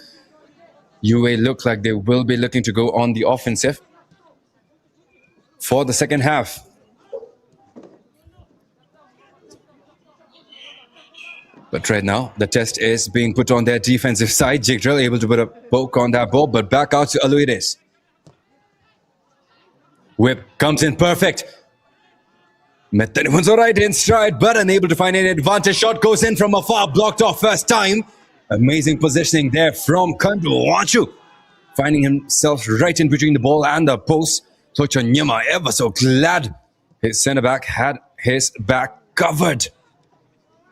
UA look like they will be looking to go on the offensive for the second half. But right now, the test is being put on their defensive side. Jigdrill able to put a poke on that ball, but back out to Aluides. Whip comes in perfect. Metanivun's alright in stride, but unable to find any advantage. Shot goes in from afar, blocked off first time. Amazing positioning there from Kandu Wanchu, finding himself right in between the ball and the post. Tocho Nyama ever so glad his centre-back had his back covered.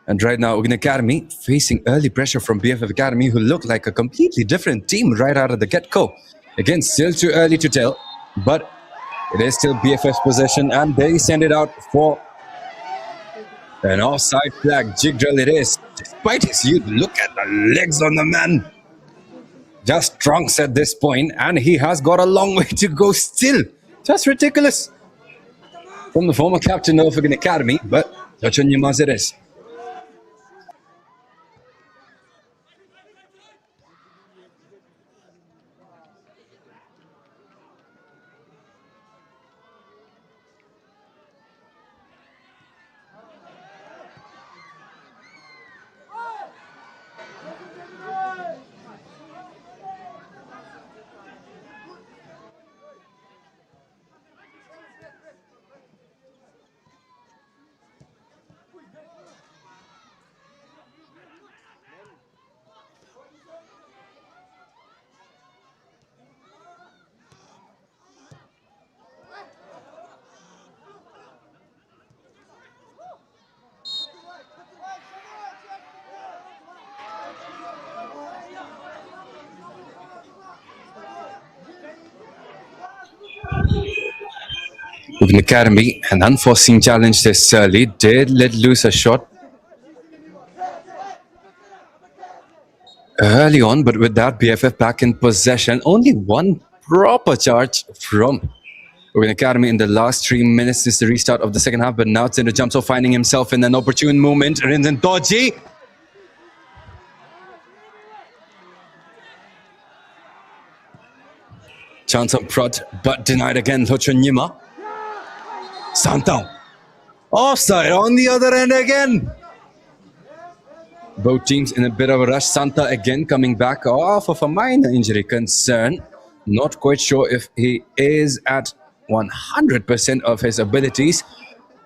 And right now, UGYEN Academy facing early pressure from BFF Academy, who look like a completely different team right out of the get-go. Again, still too early to tell, but it is still BFF's possession, and they send it out for an offside flag. Jigdrill it is. Despite his youth, look at the legs on the man. Just trunks at this point, and he has got a long way to go still. Just ridiculous. From the former captain of UGYEN Academy, but Tachonyamaz it is. UGYEN Academy, an unforeseen challenge this early, did let loose a shot early on, but with that, BFF back in possession. Only one proper charge from UGYEN Academy in the last 3 minutes is the restart of the second half, but now Tinder jumps off, finding himself in an opportune moment. Rinzan Toji. Chance of prod, but denied again. Lochonyima. Santa. Offside on the other end again. Both teams in a bit of a rush. Santa again coming back off of a minor injury concern. Not quite sure if he is at 100% of his abilities.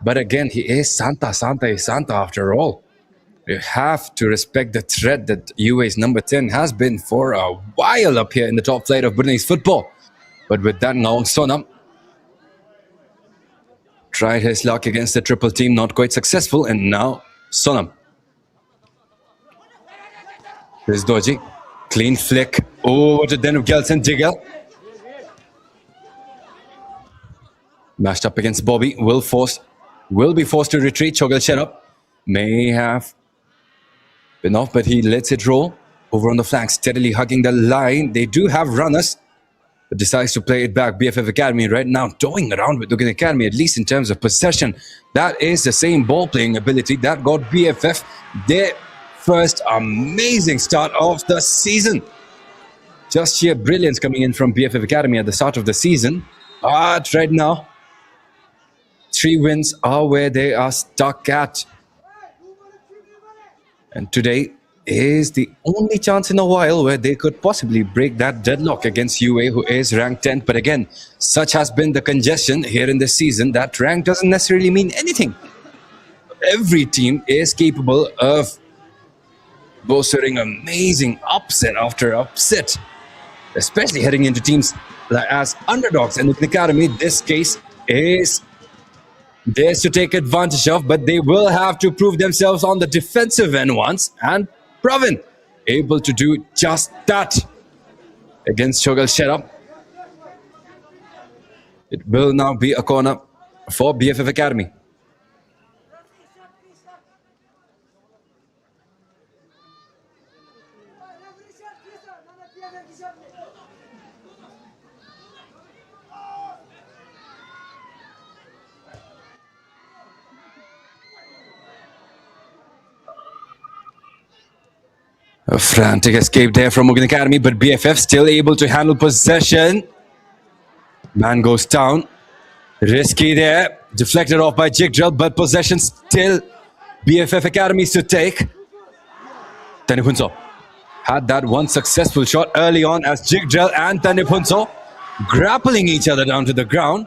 But again, he is Santa. Santa is Santa after all. You have to respect the threat that UA's number 10 has been for a while up here in the top flight of Bhutanese football. But with that, Nawang Sonam tried his luck against the triple team, not quite successful, and now Sonam. Here's Doji. Clean flick over to Den of Gelson Digel. Mashed up against BoB. Will be forced to retreat. Chogal Sherab may have been off, but he lets it roll. Over on the flank, steadily hugging the line. They do have runners, but decides to play it back. BFF Academy right now toying around with UGYEN Academy, at least in terms of possession. That is the same ball playing ability that got BFF their first amazing start of the season. Just sheer brilliance coming in from BFF Academy at the start of the season. But right now, 3 wins are where they are stuck at. And today is the only chance in a while where they could possibly break that deadlock against UA, who is ranked 10th. But again, such has been the congestion here in this season that rank doesn't necessarily mean anything. Every team is capable of boasting amazing upset after upset, especially heading into teams as underdogs. And the Academy, this case is theirs to take advantage of, but they will have to prove themselves on the defensive end once. And Pravin able to do just that against Shogal Sherab. It will now be a corner for BFF Academy. A frantic escape there from UGYEN Academy, but BFF still able to handle possession. Man goes down. Risky there. Deflected off by Jigdrill, but possession still BFF Academy's to take. Tanipunso had that one successful shot early on as Jigdrill and Tanipunso grappling each other down to the ground.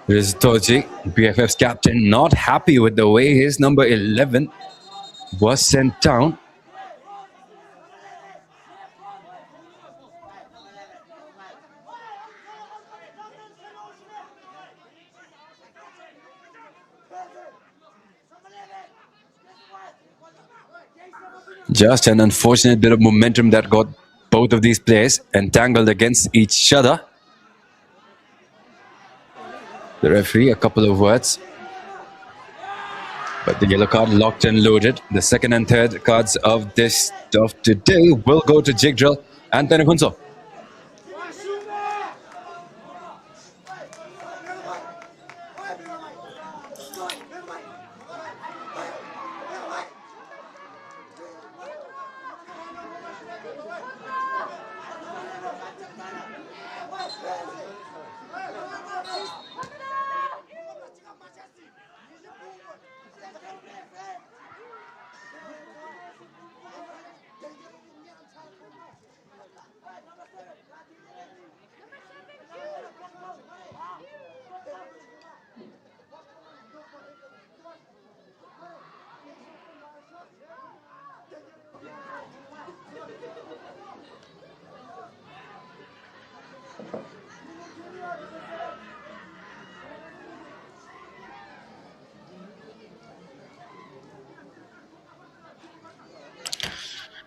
Riztoji, BFF's captain, not happy with the way his number 11 was sent down. Just an unfortunate bit of momentum that got both of these players entangled against each other. The referee, a couple of words. But the yellow card locked and loaded. The second and third cards of today will go to Jigdrill and Tanipunso.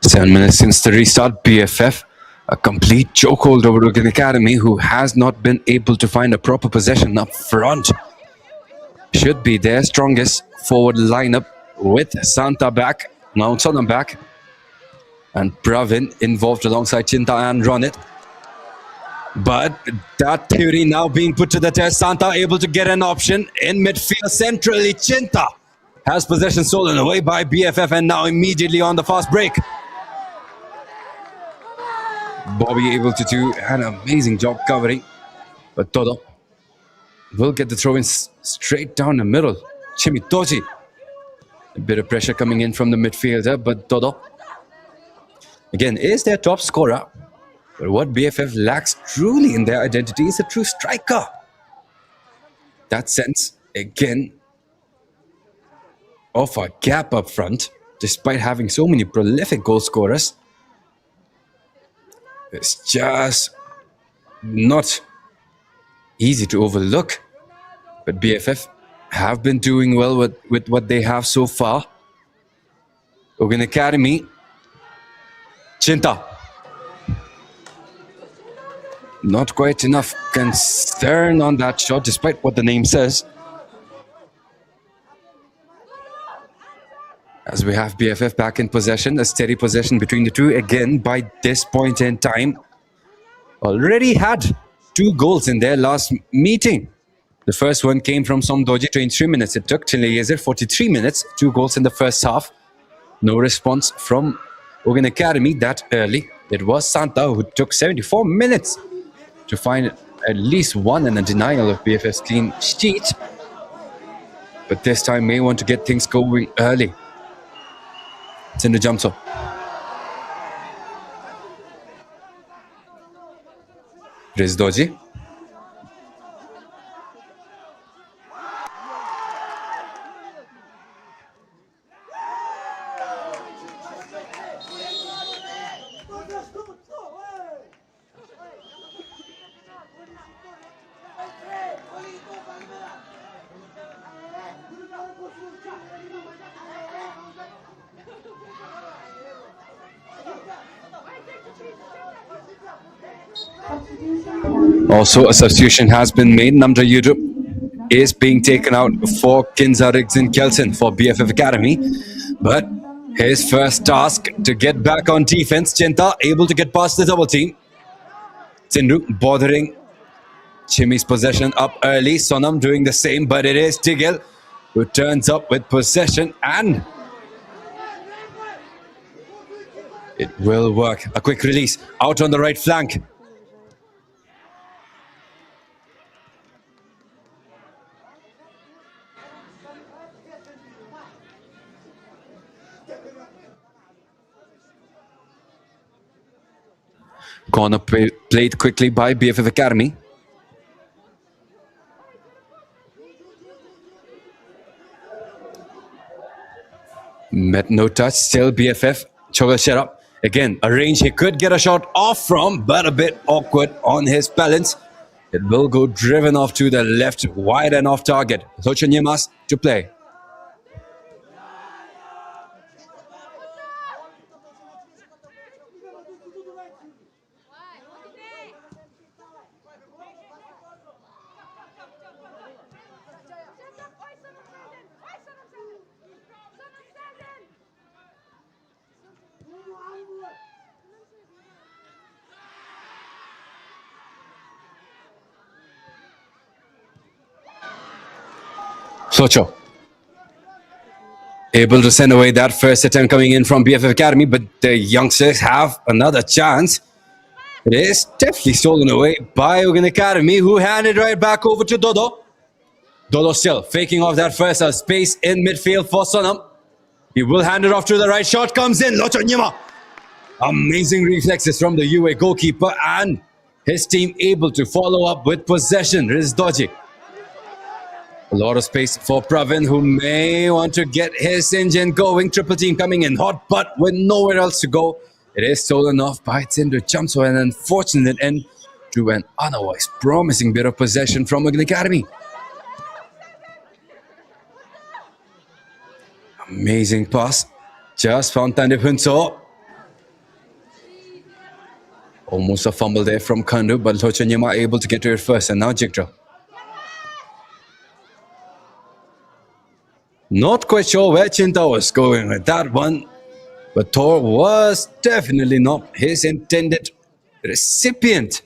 Seven minutes since the restart, BFF, a complete chokehold over UGYEN Academy, who has not been able to find a proper possession up front. Should be their strongest forward lineup with Santa back, Mount Southern back, and Pravin involved alongside Chinta and Ronit. But that theory now being put to the test. Santa able to get an option in midfield centrally. Chinta has possession stolen away by BFF and now immediately on the fast break. BoB able to do an amazing job covering, but Todo will get the throw in straight down the middle. Chimitoji, a bit of pressure coming in from the midfielder, but Todo again is their top scorer. But what BFF lacks truly in their identity is a true striker. That sense again of a gap up front, despite having so many prolific goal scorers, it's just not easy to overlook. But BFF have been doing well with what they have so far. UGYEN Academy, Chinta. Not quite enough concern on that shot, despite what the name says. As we have BFF back in possession, a steady possession between the two. Again, by this point in time, already had 2 goals in their last meeting. The first one came from Somdoji, 23 minutes it took. Chinle Yezer, 43 minutes, 2 goals in the first half. No response from UGYEN Academy that early. It was Santa who took 74 minutes to find at least one and a denial of BFF's clean sheet. But this time may want to get things going early. It's in the jump so. Rizdoji. Also, a substitution has been made. Namra Yudu is being taken out for Kinza Rigzin Kelson for BFF Academy. But his first task to get back on defense. Chinta able to get past the double team. Sindhu bothering Chimi's possession up early. Sonam doing the same, but it is Tigil who turns up with possession and it will work. A quick release out on the right flank. Corner played quickly by BFF Academy. Met no touch, still BFF. Chogal Sherab. Again, a range he could get a shot off from, but a bit awkward on his balance. It will go driven off to the left, wide and off target. Lochanyemas to play. Socho able to send away that first attempt coming in from BFF Academy, but the youngsters have another chance. It is definitely stolen away by UGYEN Academy, who hand it right back over to Dodo. Dodo still faking off that first space in midfield for Sonam. He will hand it off to the right. Shot comes in. Lochonyima. Amazing reflexes from the UA goalkeeper and his team able to follow up with possession. Rizdoji. A lot of space for Pravin, who may want to get his engine going. Triple team coming in hot, but with nowhere else to go. It is stolen off by Tinder. Jumps for an unfortunate end to an otherwise promising bit of possession from UGYEN Academy. Amazing pass. Just found Tandip Hunso. Almost a fumble there from Kandu, but Lochanyama able to get to it first. And now Jigdra. Not quite sure where Chinta was going with that one, but Thor was definitely not his intended recipient.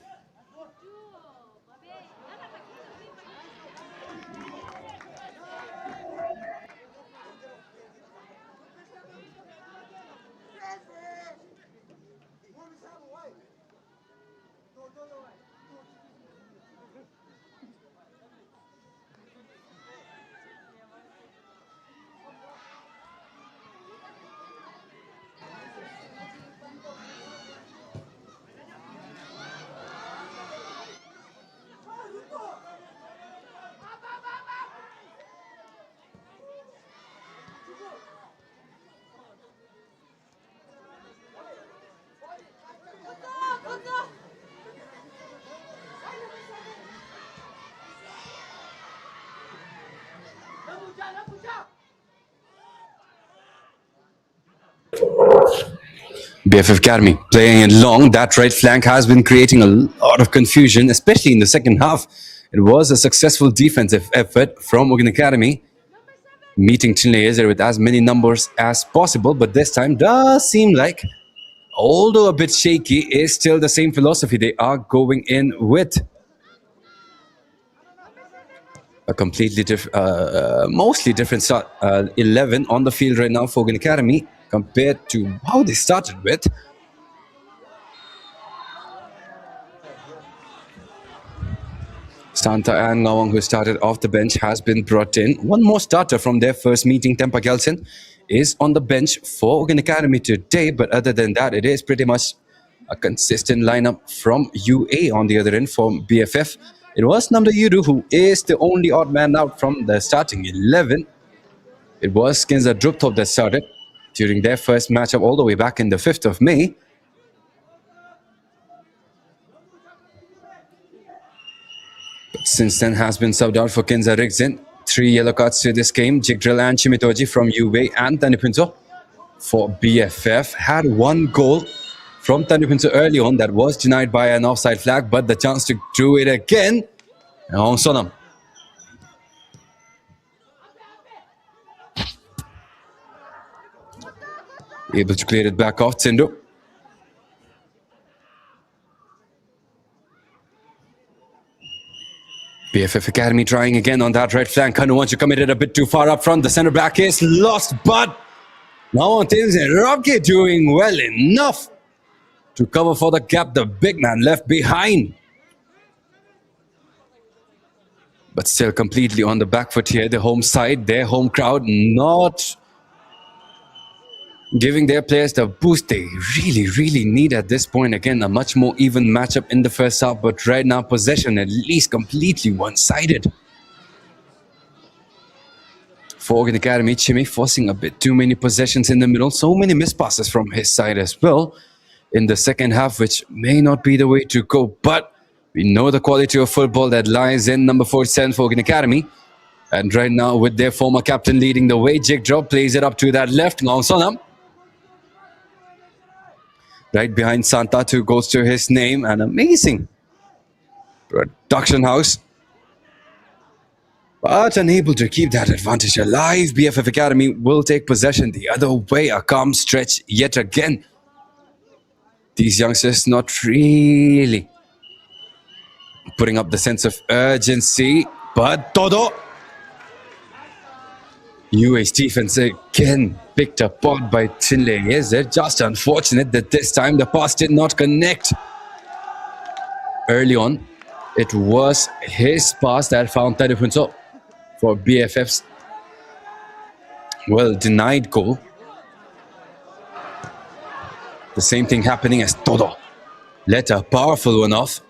BFF Academy playing it long. That right flank has been creating a lot of confusion, especially in the second half. It was a successful defensive effort from UGYEN Academy, meeting Chinle with as many numbers as possible, but this time does seem like, although a bit shaky, is still the same philosophy they are going in with. a completely mostly different start, 11 on the field right now for UGYEN Academy compared to how they started with. Santa and Ngawang, who started off the bench, has been brought in. One more starter from their first meeting, Tempa Gelson, is on the bench for UGYEN Academy today. But other than that, it is pretty much a consistent lineup from UA on the other end for BFF. It was Namda Yudu, who is the only odd man out from the starting 11. It was Skinza Drupthop that started during their first matchup all the way back in the 5th of May. Since then has been subbed out for Kinza Rigzin. 3 yellow cards to this game. Jigdrill and Chimitoji from UA and Tanipinto for BFF. Had 1 goal from Tanipinto early on that was denied by an offside flag, but the chance to do it again. Aung Sonam. Able to clear it back off, Tsindu. BFF Academy trying again on that right flank. Kanuwanchu committed a bit too far up front. The centre back is lost, but now on Rocky doing well enough to cover for the gap the big man left behind. But still completely on the back foot here. The home side, their home crowd, not giving their players the boost they really need at this point. Again, a much more even matchup in the first half, but right now possession at least completely one-sided. For UGYEN Academy, Chimi forcing a bit too many possessions in the middle. So many missed passes from his side as well in the second half, which may not be the way to go. But we know the quality of football that lies in number 47 for UGYEN Academy. And right now, with their former captain leading the way, Jake Drop plays it up to that left. Ngong Sonam. Right behind Santa, 2 goes to his name. An amazing production house. But unable to keep that advantage alive, BFF Academy will take possession the other way. A calm stretch yet again. These youngsters not really putting up the sense of urgency. But Todo. UA's defense again picked apart by Chinle Yezer. Just unfortunate that this time the pass did not connect. Early on, it was his pass that found Taripunso for BFF's denied goal. The same thing happening as Todo let a powerful one off.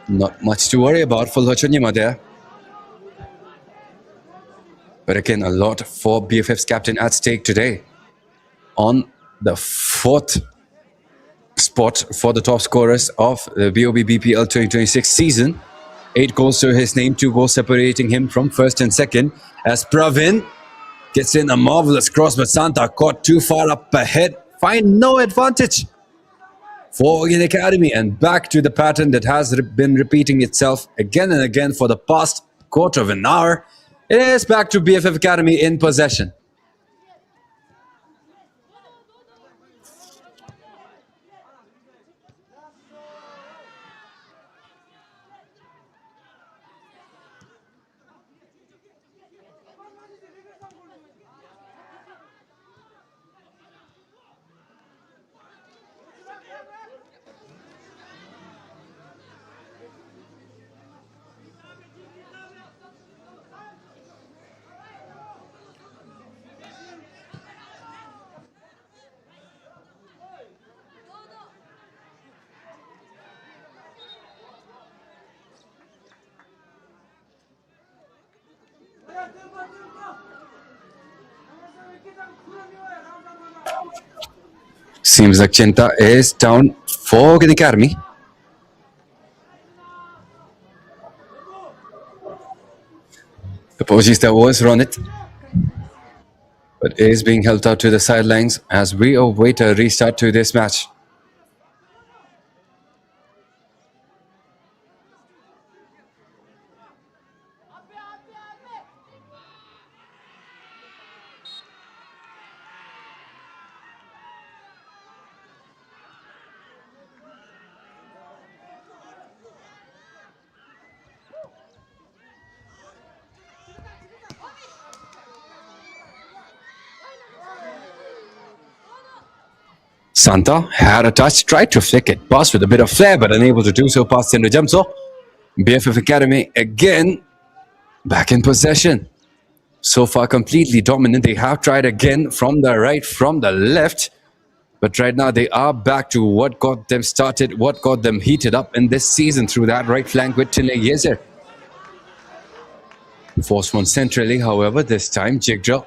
Not much to worry about for Lochonyama there. But again, a lot for BFF's captain at stake today. On the 4th spot for the top scorers of the BoB BPL 2026 season. 8 goals to his name, 2 goals separating him from first and second. As Pravin gets in a marvelous cross, but Santa caught too far up ahead. Find no advantage for UGYEN Academy, and back to the pattern that has been repeating itself again and again for the past quarter of an hour. It is back to BFF Academy in possession. Seems like Chinta is down for UGYEN Academy. Apologies, that was Ronit. But is being helped out to the sidelines as we await a restart to this match. Santa had a touch, tried to flick it past with a bit of flair, but unable to do so past Sindhu Jamso. BFF Academy again back in possession. So far completely dominant. They have tried again from the right, from the left. But right now they are back to what got them started, what got them heated up in this season through that right flank with Tine Yezer. Forced one centrally, however, this time Jigdra.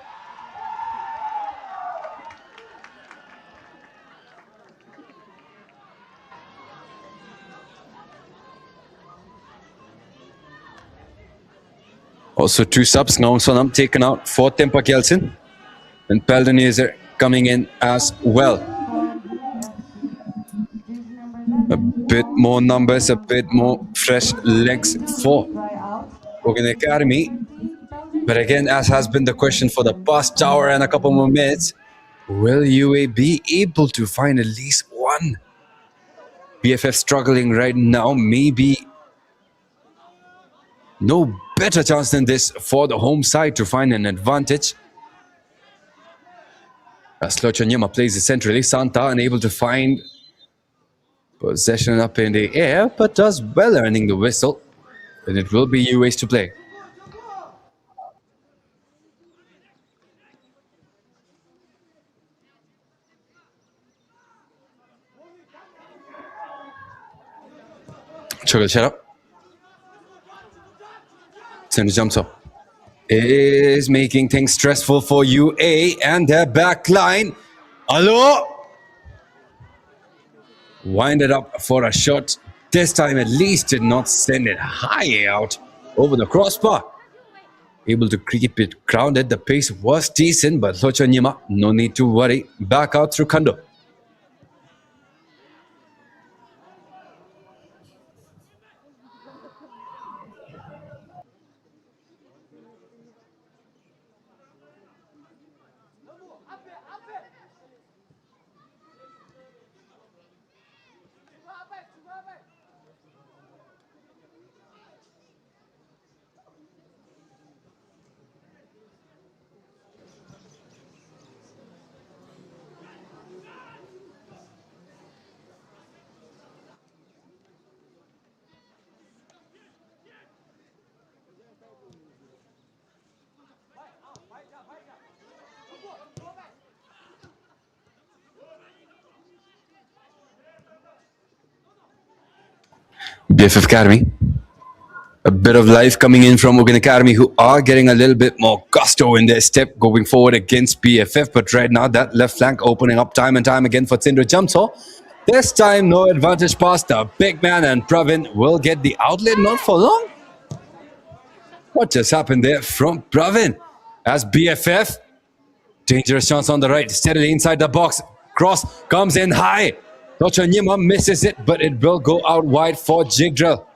Also two subs, now Sonam taken out for Tempa Kelsen. And Peldon Yezer coming in as well. A bit more numbers, a bit more fresh legs for UGYEN Academy. But again, as has been the question for the past hour and a couple more minutes, will UA be able to find at least one? BFF struggling right now, maybe no better chance than this for the home side to find an advantage. As Lochonyama plays it centrally, Santa unable to find possession up in the air, but does well earning the whistle. And it will be UA's to play. Chugal shut up. Sindhu jumps up. Is making things stressful for UA and their back line. Hello? Winded up for a shot. This time at least did not send it high out over the crossbar. Able to keep it grounded. The pace was decent, but Lochonyama, no need to worry. Back out through Kando. BFF Academy. A bit of life coming in from UGYEN Academy, who are getting a little bit more gusto in their step going forward against BFF. But right now, that left flank opening up time and time again for Sindhu Jamso. This time, no advantage pass. The big man and Pravin will get the outlet, not for long. What just happened there from Pravin? As BFF, dangerous chance on the right, steadily inside the box. Cross comes in high. Lochonyama misses it, but it will go out wide for Jigdrel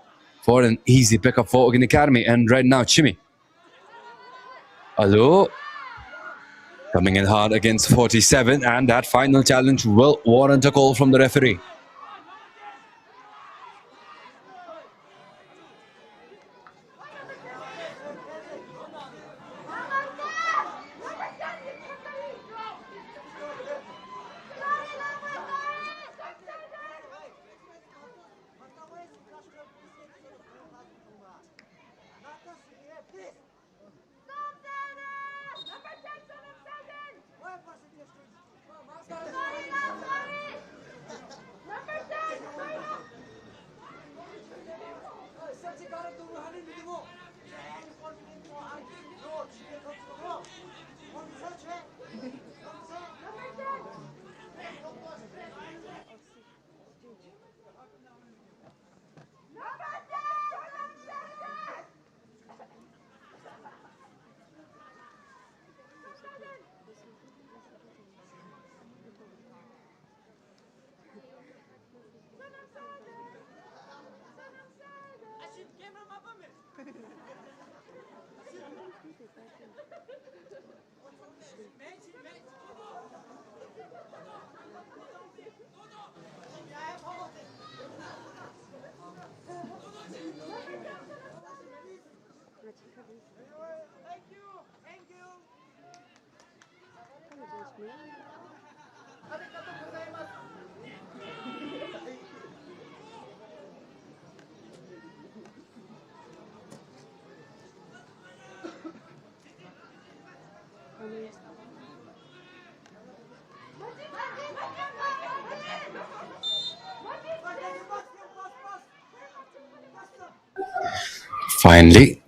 for an easy pickup for UGYEN Academy. And right now, Chimi. Hello. Coming in hard against 47, and that final challenge will warrant a call from the referee. Finally,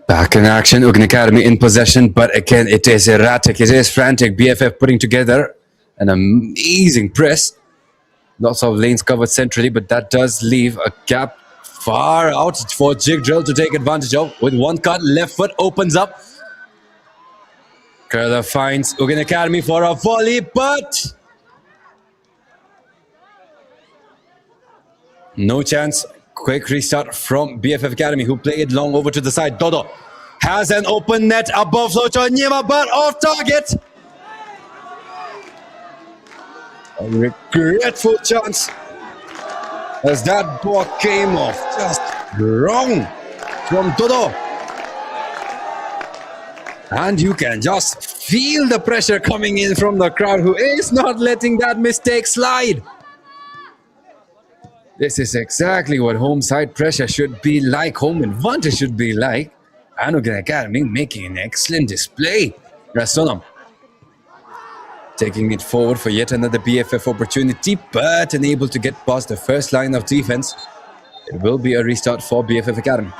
back in action. UGYEN Academy in possession, but again, it is erratic. It is frantic. BFF putting together an amazing press. Lots of lanes covered centrally, but that does leave a gap far out for Jig Drill to take advantage of. With one cut, left foot opens up. Curler finds UGYEN Academy for a volley, but no chance. Quick restart from BFF Academy, who play it long over to the side. Dodo has an open net above Locho Nyema, but off target. A regretful chance as that ball came off just wrong from Dodo. And you can just feel the pressure coming in from the crowd, who is not letting that mistake slide. This is exactly what home side pressure should be like, home advantage should be like. And UGYEN Academy making an excellent display. Rasonam taking it forward for yet another BFF opportunity, but unable to get past the first line of defense. It will be a restart for BFF Academy.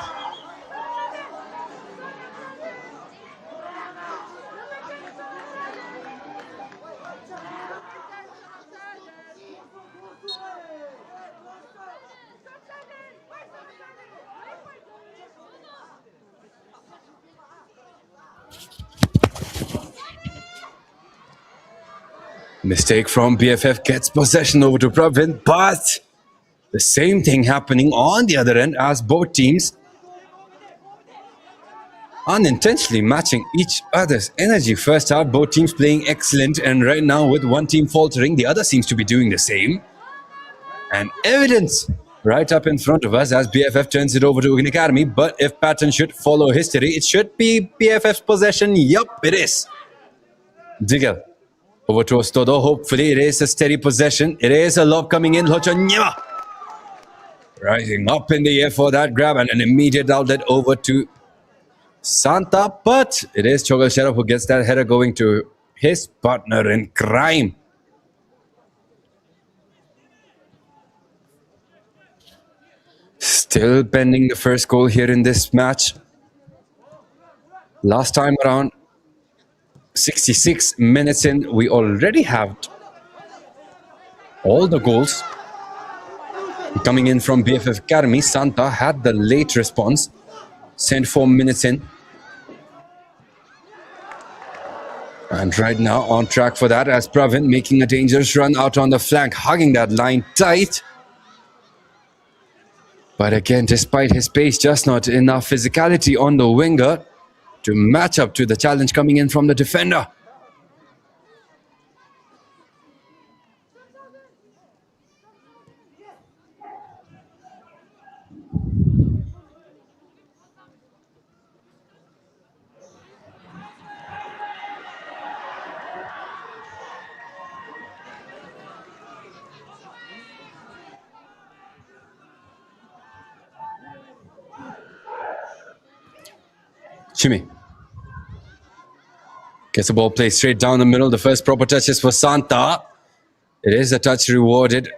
Mistake from BFF, gets possession over to Pravin, but the same thing happening on the other end as both teams unintentionally matching each other's energy. First half, both teams playing excellent, and right now with one team faltering, the other seems to be doing the same. And evidence right up in front of us as BFF turns it over to UGYEN Academy, but if pattern should follow history, it should be BFF's possession. Yup, it is. Diggle over to Ostodo. Hopefully it is a steady possession. It is a lob coming in. Locho Nyema rising up in the air for that grab, and an immediate outlet over to Santa, but it is Chogal Sheriff who gets that header going to his partner in crime. Still pending the first goal here in this match. Last time around, 66 minutes in, we already have all the goals coming in from BFF Academy. Santa had the late response, sent 4 minutes in. And right now on track for that as Pravin making a dangerous run out on the flank, hugging that line tight. But again, despite his pace, just not enough physicality on the winger to match up to the challenge coming in from the defender. Shimmy gets the ball played straight down the middle. The first proper touch is for Santa. It is a touch rewarded.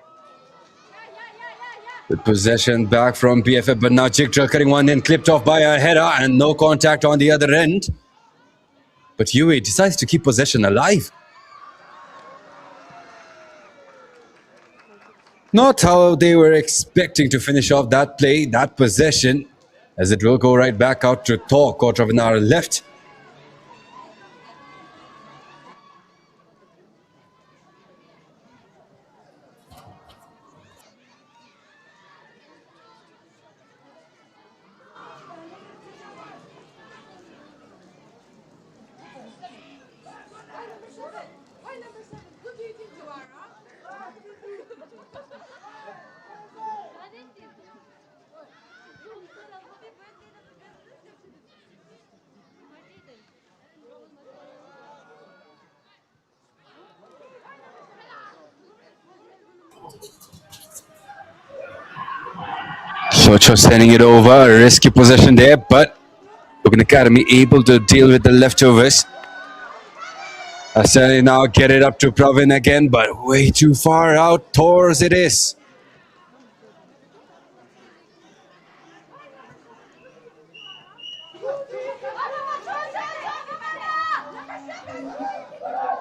The possession back from BFF, but now Jigdra cutting one in, clipped off by a header and no contact on the other end. But UA decides to keep possession alive. Not how they were expecting to finish off that play, that possession, as it will go right back out to Thor, quarter of an hour left. Socho sending it over, a risky possession there, but UGYEN Academy able to deal with the leftovers. Asani now get it up to Pravin again, but way too far out. Thors it is.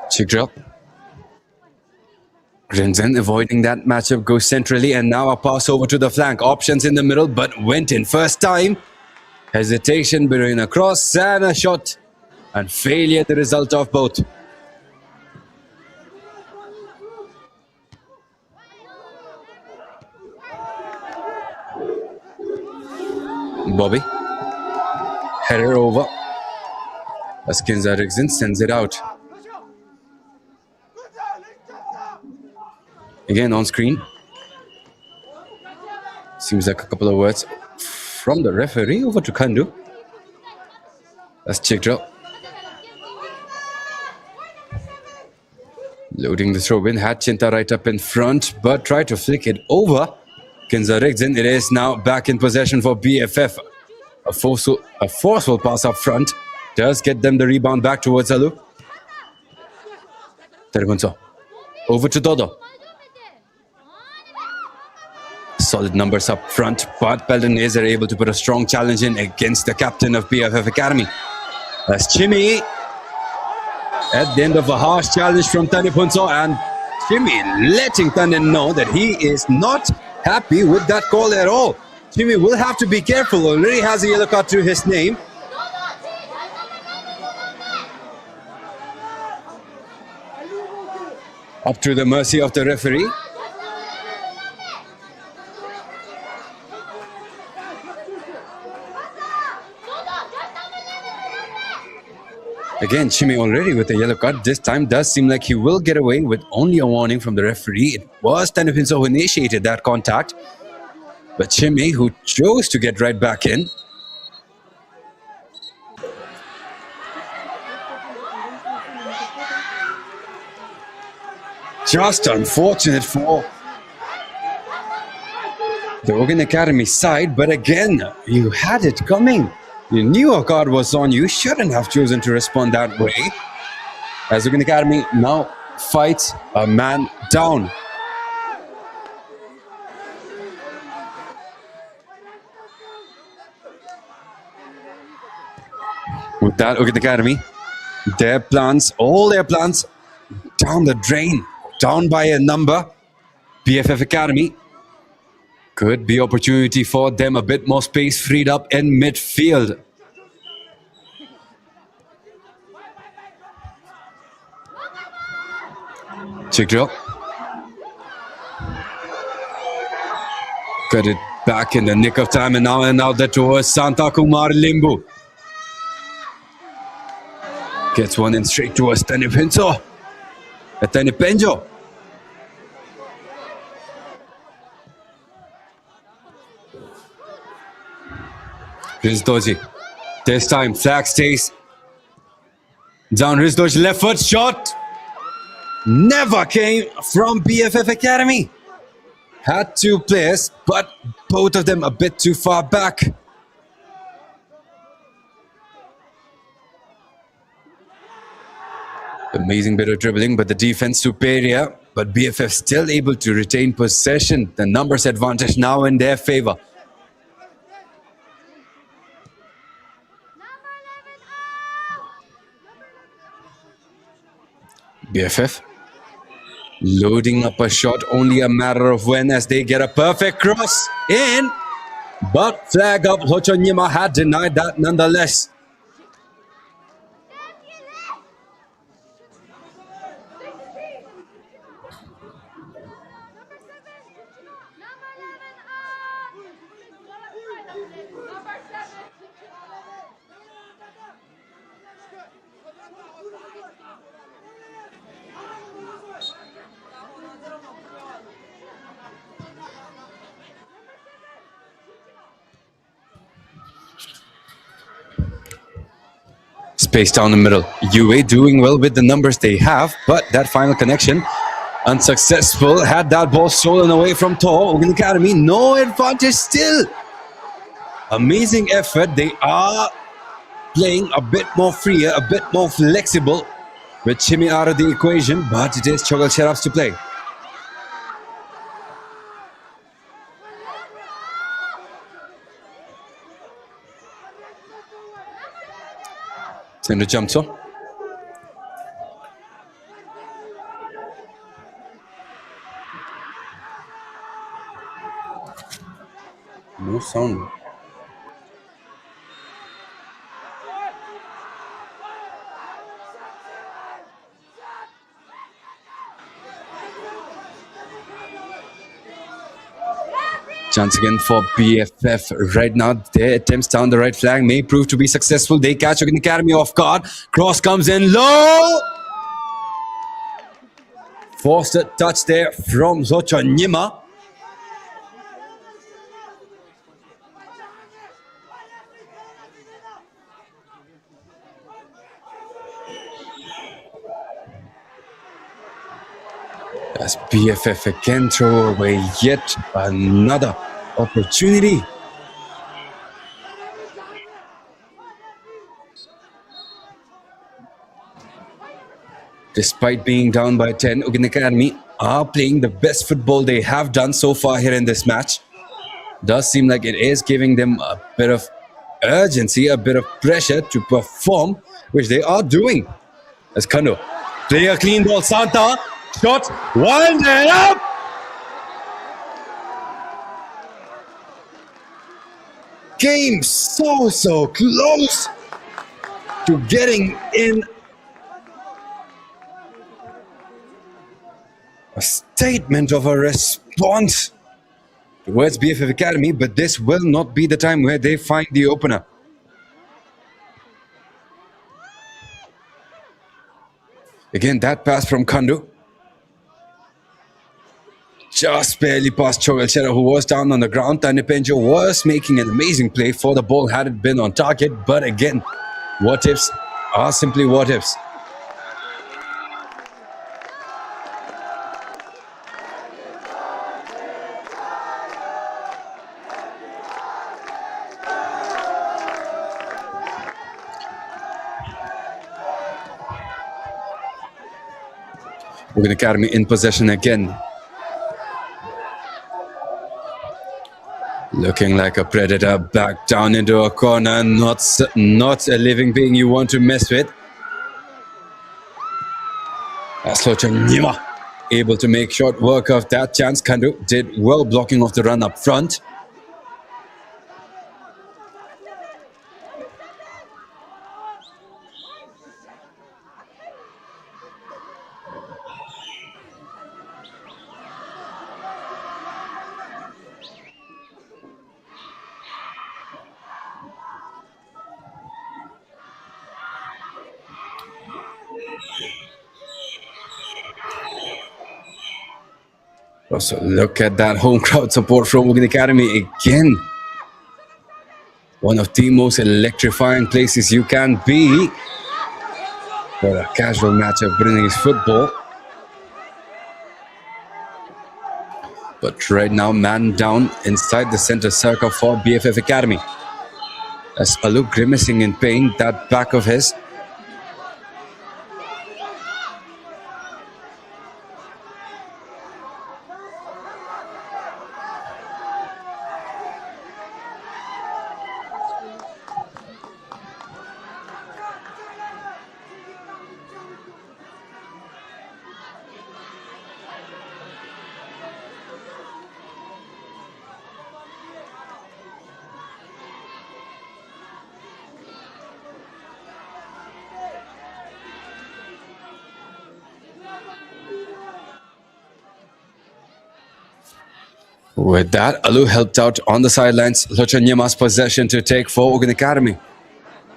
Chigdrill. Grinzen avoiding that matchup, goes centrally, and now a pass over to the flank. Options in the middle, but went in first time. Hesitation between a cross and a shot, and failure the result of both. BoB. Header over. Askinza Rigzen sends it out. Again on screen. Seems like a couple of words from the referee over to Khandu. That's Chigdrill. Loading the throw in, had Chinta right up in front, but tried to flick it over. Kinza Rigzen, it is now back in possession for BFF. A forceful pass up front does get them the rebound back towards Alu. Tergunso. Over to Dodo. Solid numbers up front, but Peltonese are able to put a strong challenge in against the captain of BFF Academy. That's Chimi. At the end of a harsh challenge from Tanipunso, and Chimi letting Tanin know that he is not happy with that call at all. Chimi will have to be careful, already has a yellow card to his name. Up to the mercy of the referee. Again, Chimi already with a yellow card. This time does seem like he will get away with only a warning from the referee. It was Tanipinso who initiated that contact, but Chimi who chose to get right back in. Just unfortunate for the UGYEN Academy side, but again, you had it coming. You knew a card was on. You shouldn't have chosen to respond that way. As UGYEN Academy now fights a man down. With that, UGYEN Academy, their plans, all their plans, down the drain, down by a number. BFF Academy, could be opportunity for them, a bit more space freed up in midfield. Chigdrill. Got it back in the nick of time, and now that towards Santa Kumar Limbu. Gets one in straight towards Tanipinso. Tanipenjo. Rizdoji. This time, flag stays. Down Rizdoji, left foot shot. Never came from BFF Academy. Had two players, but both of them a bit too far back. Amazing bit of dribbling, but the defense superior. But BFF still able to retain possession. The numbers advantage now in their favor. BFF loading up a shot, only a matter of when as they get a perfect cross in. But flag up, Hochonyima had denied that nonetheless. Space down the middle. UA doing well with the numbers they have, but that final connection unsuccessful. Had that ball stolen away from Tor. UGYEN Academy, no advantage still. Amazing effort. They are playing a bit more freer, a bit more flexible with Chimi out of the equation, but it is Chogal Sharafs to play. Sendo Jamso. No sound. Chance again for BFF. Right now, their attempts down the right flag may prove to be successful. They catch UGYEN Academy off guard. Cross comes in low. Forced a touch there from Zochonyima. As BFF again throw away yet another opportunity. Despite being down by 10, UGYEN Academy are playing the best football they have done so far here in this match. Does seem like it is giving them a bit of urgency, a bit of pressure to perform, which they are doing. As Kano play a clean ball, Santa shot, wind it up. Game so close to getting in. A statement of a response towards BFF Academy, but this will not be the time where they find the opener. Again, that pass from Kandu. Just barely past Chogalchera, who was down on the ground. Tanipenjo was making an amazing play for the ball had it been on target, but again, what ifs are simply what ifs. UGYEN Academy in possession again. Looking like a predator, back down into a corner. Not a living being you want to mess with. Aslochanima able to make short work of that chance. Kandu did well blocking off the run up front. Also, look at that home crowd support from UGYEN Academy again. One of the most electrifying places you can be for a casual match of Brunei's football. But right now, man down inside the center circle for BFF Academy. As Aluk grimacing in pain, that back of his. With that, Alu helped out on the sidelines. Lochanyama's possession to take for UGYEN Academy.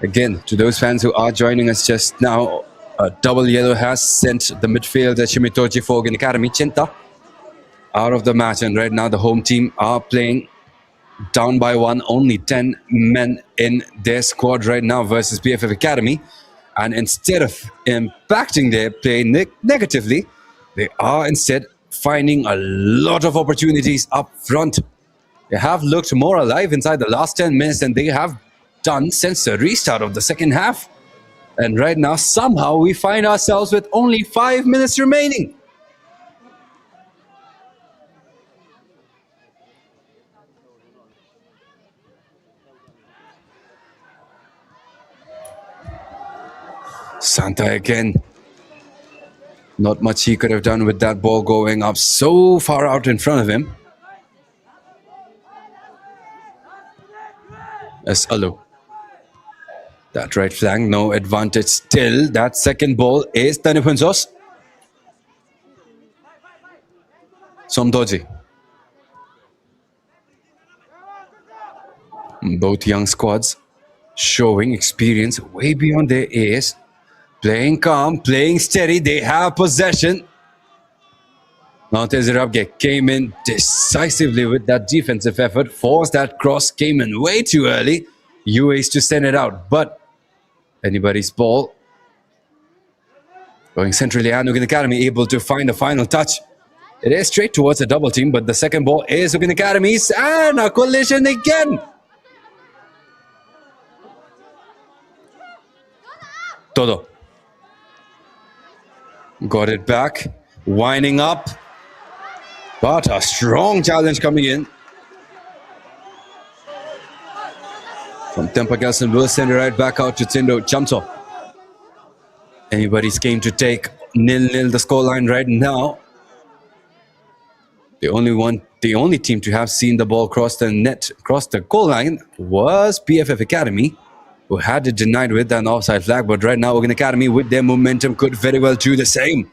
Again, to those fans who are joining us just now, a double yellow has sent the midfielder Shimitoji for UGYEN Academy, Chinta, out of the match. And right now, the home team are playing down by one, only 10 men in their squad right now versus BFF Academy. And instead of impacting their play negatively, they are instead finding a lot of opportunities up front. They have looked more alive inside the last 10 minutes than they have done since the restart of the second half. And right now, somehow, we find ourselves with only 5 minutes remaining. Santa again. Not much he could have done with that ball going up so far out in front of him. as Alu. That right flank, no advantage still. That second ball is Tanipunsos. Somdoji. Both young squads showing experience way beyond their age. Playing calm, playing steady. They have possession. Now Tezirabge came in decisively with that defensive effort. Forced that cross, came in way too early. UA's to send it out, but anybody's ball. Going centrally, and UGYEN Academy able to find a final touch. It is straight towards a double team, but the second ball is UGYEN Academy's, and a collision again. Todo. Got it back. Winding up. But a strong challenge coming in. From Tempa Gelson will send it right back out to Tindo Chamso. Anybody's game to take 0-0 the scoreline right now. The only team to have seen the ball cross the net, cross the goal line was BFF Academy, who had it denied with an offside flag. But right now, UGYEN Academy, with their momentum, could very well do the same.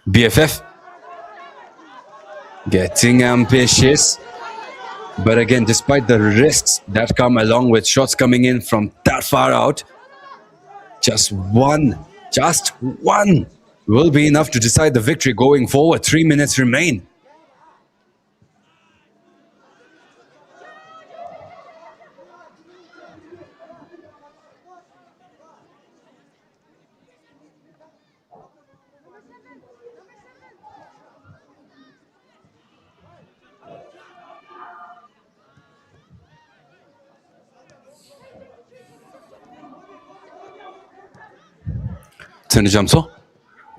BFF getting ambitious, but again, despite the risks that come along with shots coming in from that far out, just one will be enough to decide the victory going forward. 3 minutes remain. Jamso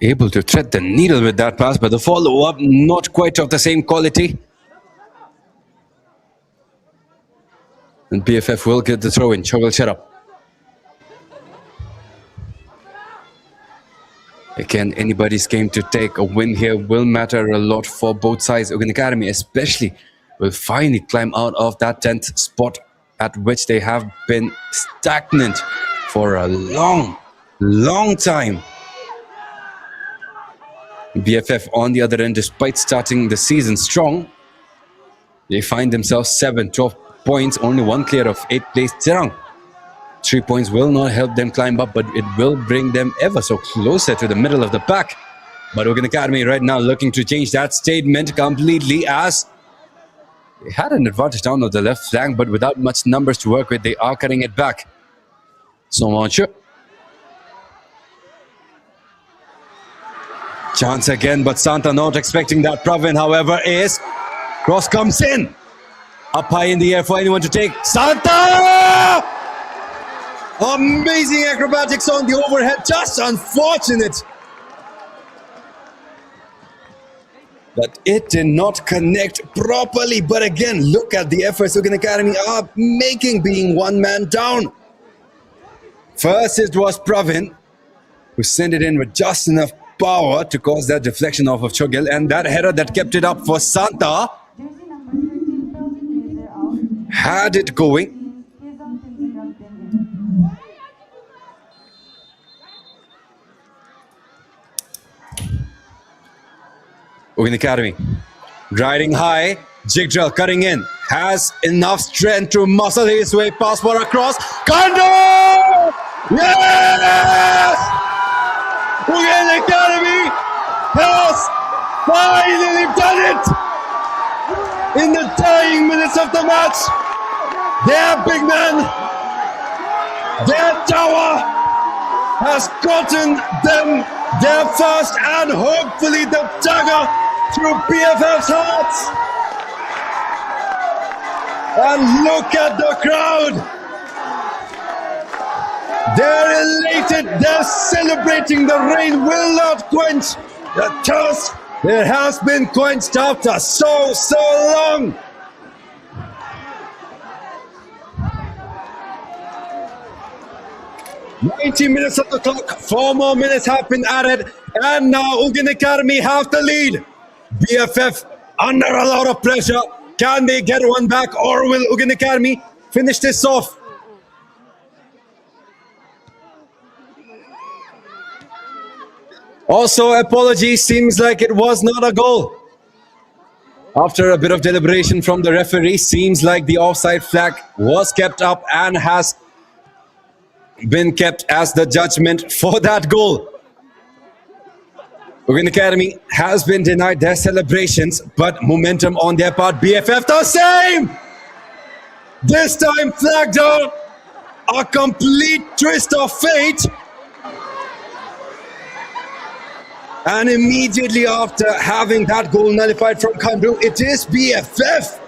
able to thread the needle with that pass, but the follow-up not quite of the same quality. And BFF will get the throw-in. Chogal Cherab. Again, anybody's game to take. A win here will matter a lot for both sides. UGYEN Academy especially will finally climb out of that 10th spot at which they have been stagnant for a long time. BFF on the other end, despite starting the season strong, they find themselves 12 points, only one clear of 8th place Tirang. 3 points will not help them climb up, but it will bring them ever so closer to the middle of the pack. But UGYEN Academy right now looking to change that statement completely, as they had an advantage down on the left flank, but without much numbers to work with, they are cutting it back. So much. Chance again, but Santa not expecting that. Pravin, however, is. Cross comes in. Up high in the air for anyone to take. Santa! Amazing acrobatics on the overhead. Just unfortunate that it did not connect properly. But again, look at the efforts UGYEN Academy are making, being one man down. First, it was Pravin who sent it in with just enough power to cause that deflection off of Chogil, and that header that kept it up for Santa had it going. UGYEN Academy riding high. Jigdrell cutting in, has enough strength to muscle his way past for a cross. Kando! Yes! UGYEN Academy has finally done it! In the dying minutes of the match, their big man, their tower, has gotten them their first and hopefully the dagger through BFF's hearts. And look at the crowd. They're elated, they're celebrating. The rain will not quench the thirst. It has been quenched after so long. 90 minutes of the clock, 4 more minutes have been added, and now UGYEN Academy have the lead. BFF under a lot of pressure. Can they get one back, or will UGYEN Academy finish this off? Also, apologies, seems like it was not a goal. After a bit of deliberation from the referee, seems like the offside flag was kept up and has been kept as the judgment for that goal. UGYEN Academy has been denied their celebrations, but momentum on their part. BFF the same! This time flagged out. A complete twist of fate. And immediately after having that goal nullified from Kandu, it is BFF.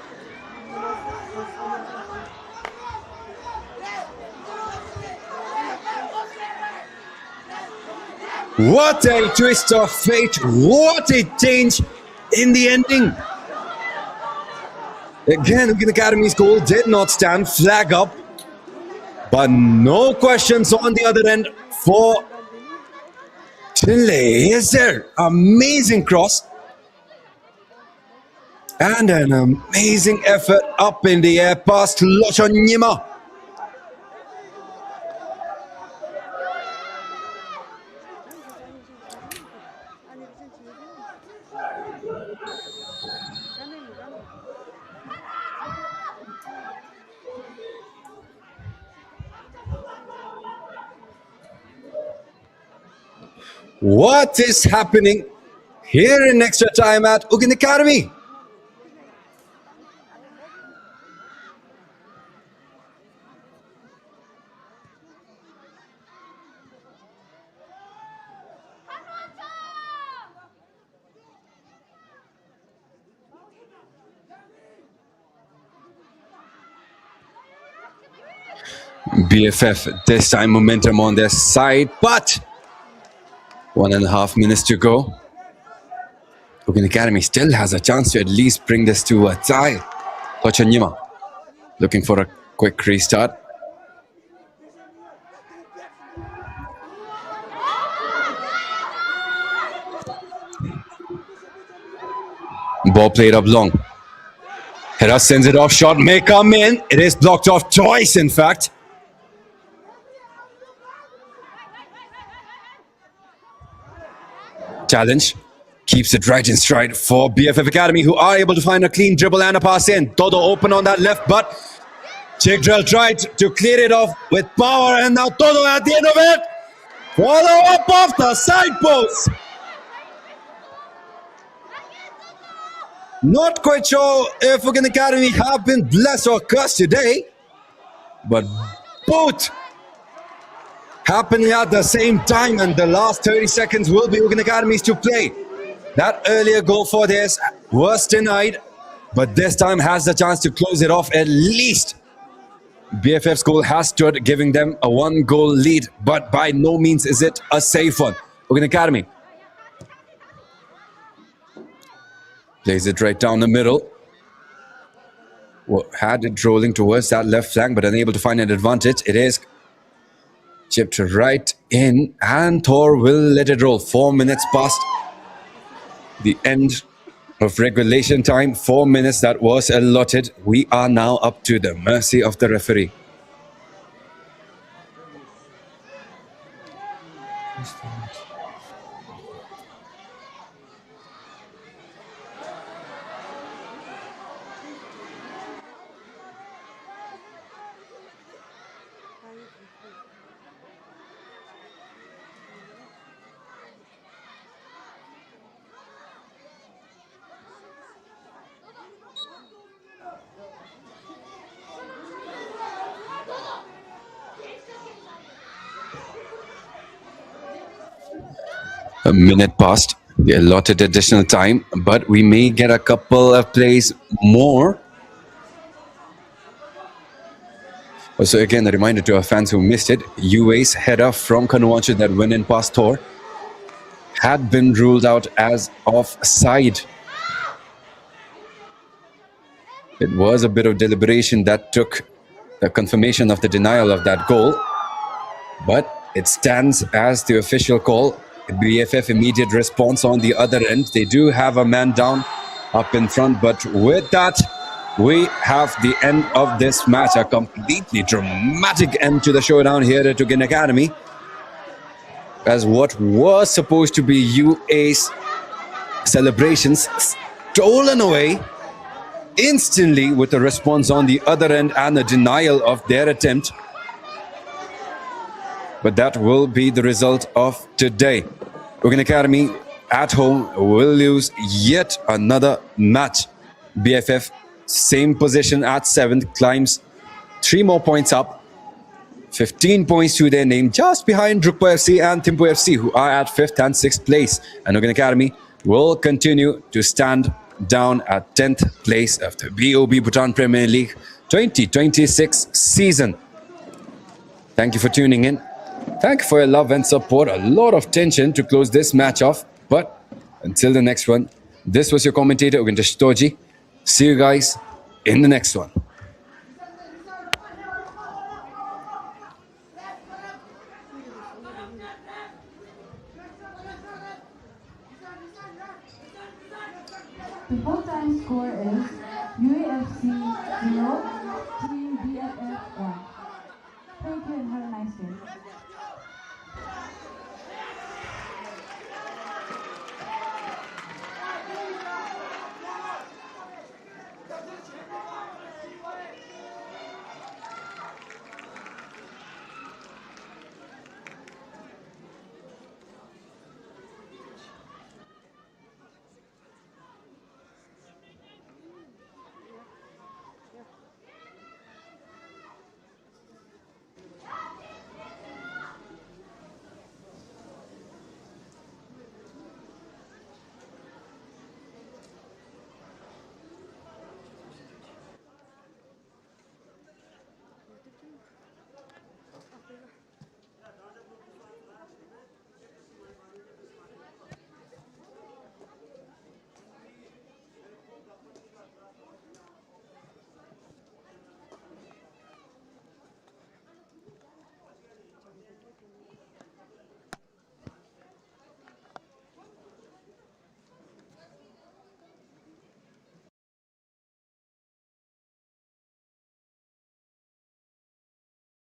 What a twist of fate. What a change in the ending. Again, UGYEN Academy's goal did not stand, flag up. But no questions on the other end for Chile. Is there amazing cross and an amazing effort up in the air past Lochonyima. What is happening here in extra time at UGYEN Academy? BFF this time momentum on their side, but 1.5 minutes to go. UGYEN Academy still has a chance to at least bring this to a tie. Lochonyima looking for a quick restart. Ball played up long. Hera sends it off, shot may come in. It is blocked off twice, in fact. Challenge keeps it right in stride for BFF Academy, who are able to find a clean dribble and a pass in. Todo open on that left, but Chigdrell tried to clear it off with power, and now Todo at the end of it. Follow up off the side post. Not quite sure if UGYEN Academy have been blessed or cursed today, but both happening at the same time, and the last 30 seconds will be UGYEN Academy's to play. That earlier goal for theirs was denied, but this time has the chance to close it off at least. BFF's goal has stood, giving them a 1-goal lead, but by no means is it a safe one. UGYEN Academy plays it right down the middle. Well, had it rolling towards that left flank, but unable to find an advantage. It is chipped right in, and Thor will let it roll. 4 minutes past the end of regulation time. 4 minutes that was allotted. We are now up to the mercy of the referee. A minute past the allotted additional time, but we may get a couple of plays more. Also, again, a reminder to our fans who missed it, UA's header from Kanuanchu that went in past Thor had been ruled out as offside. It was a bit of deliberation that took the confirmation of the denial of that goal, but It stands as the official call. BFF immediate response on the other end. They do have a man down up in front, but with that, we have the end of this match. A completely dramatic end to the showdown here at UGYEN Academy, as what was supposed to be UA's celebrations stolen away instantly with a response on the other end and a denial of their attempt. But that will be the result of today. UGYEN Academy at home will lose yet another match. BFF, same position at 7th, climbs 3 more points up. 15 points to their name, just behind Drukpa FC and Thimphu FC, who are at 5th and 6th place. And UGYEN Academy will continue to stand down at 10th place of the BoB Bhutan Premier League 2026 season. Thank you for tuning in. Thank you for your love and support. A lot of tension to close this match off. But until the next one, this was your commentator, Ugandesh Toji. See you guys in the next one. The full-time score is UAFC 0, Team BFF 1. Thank you and have a nice day.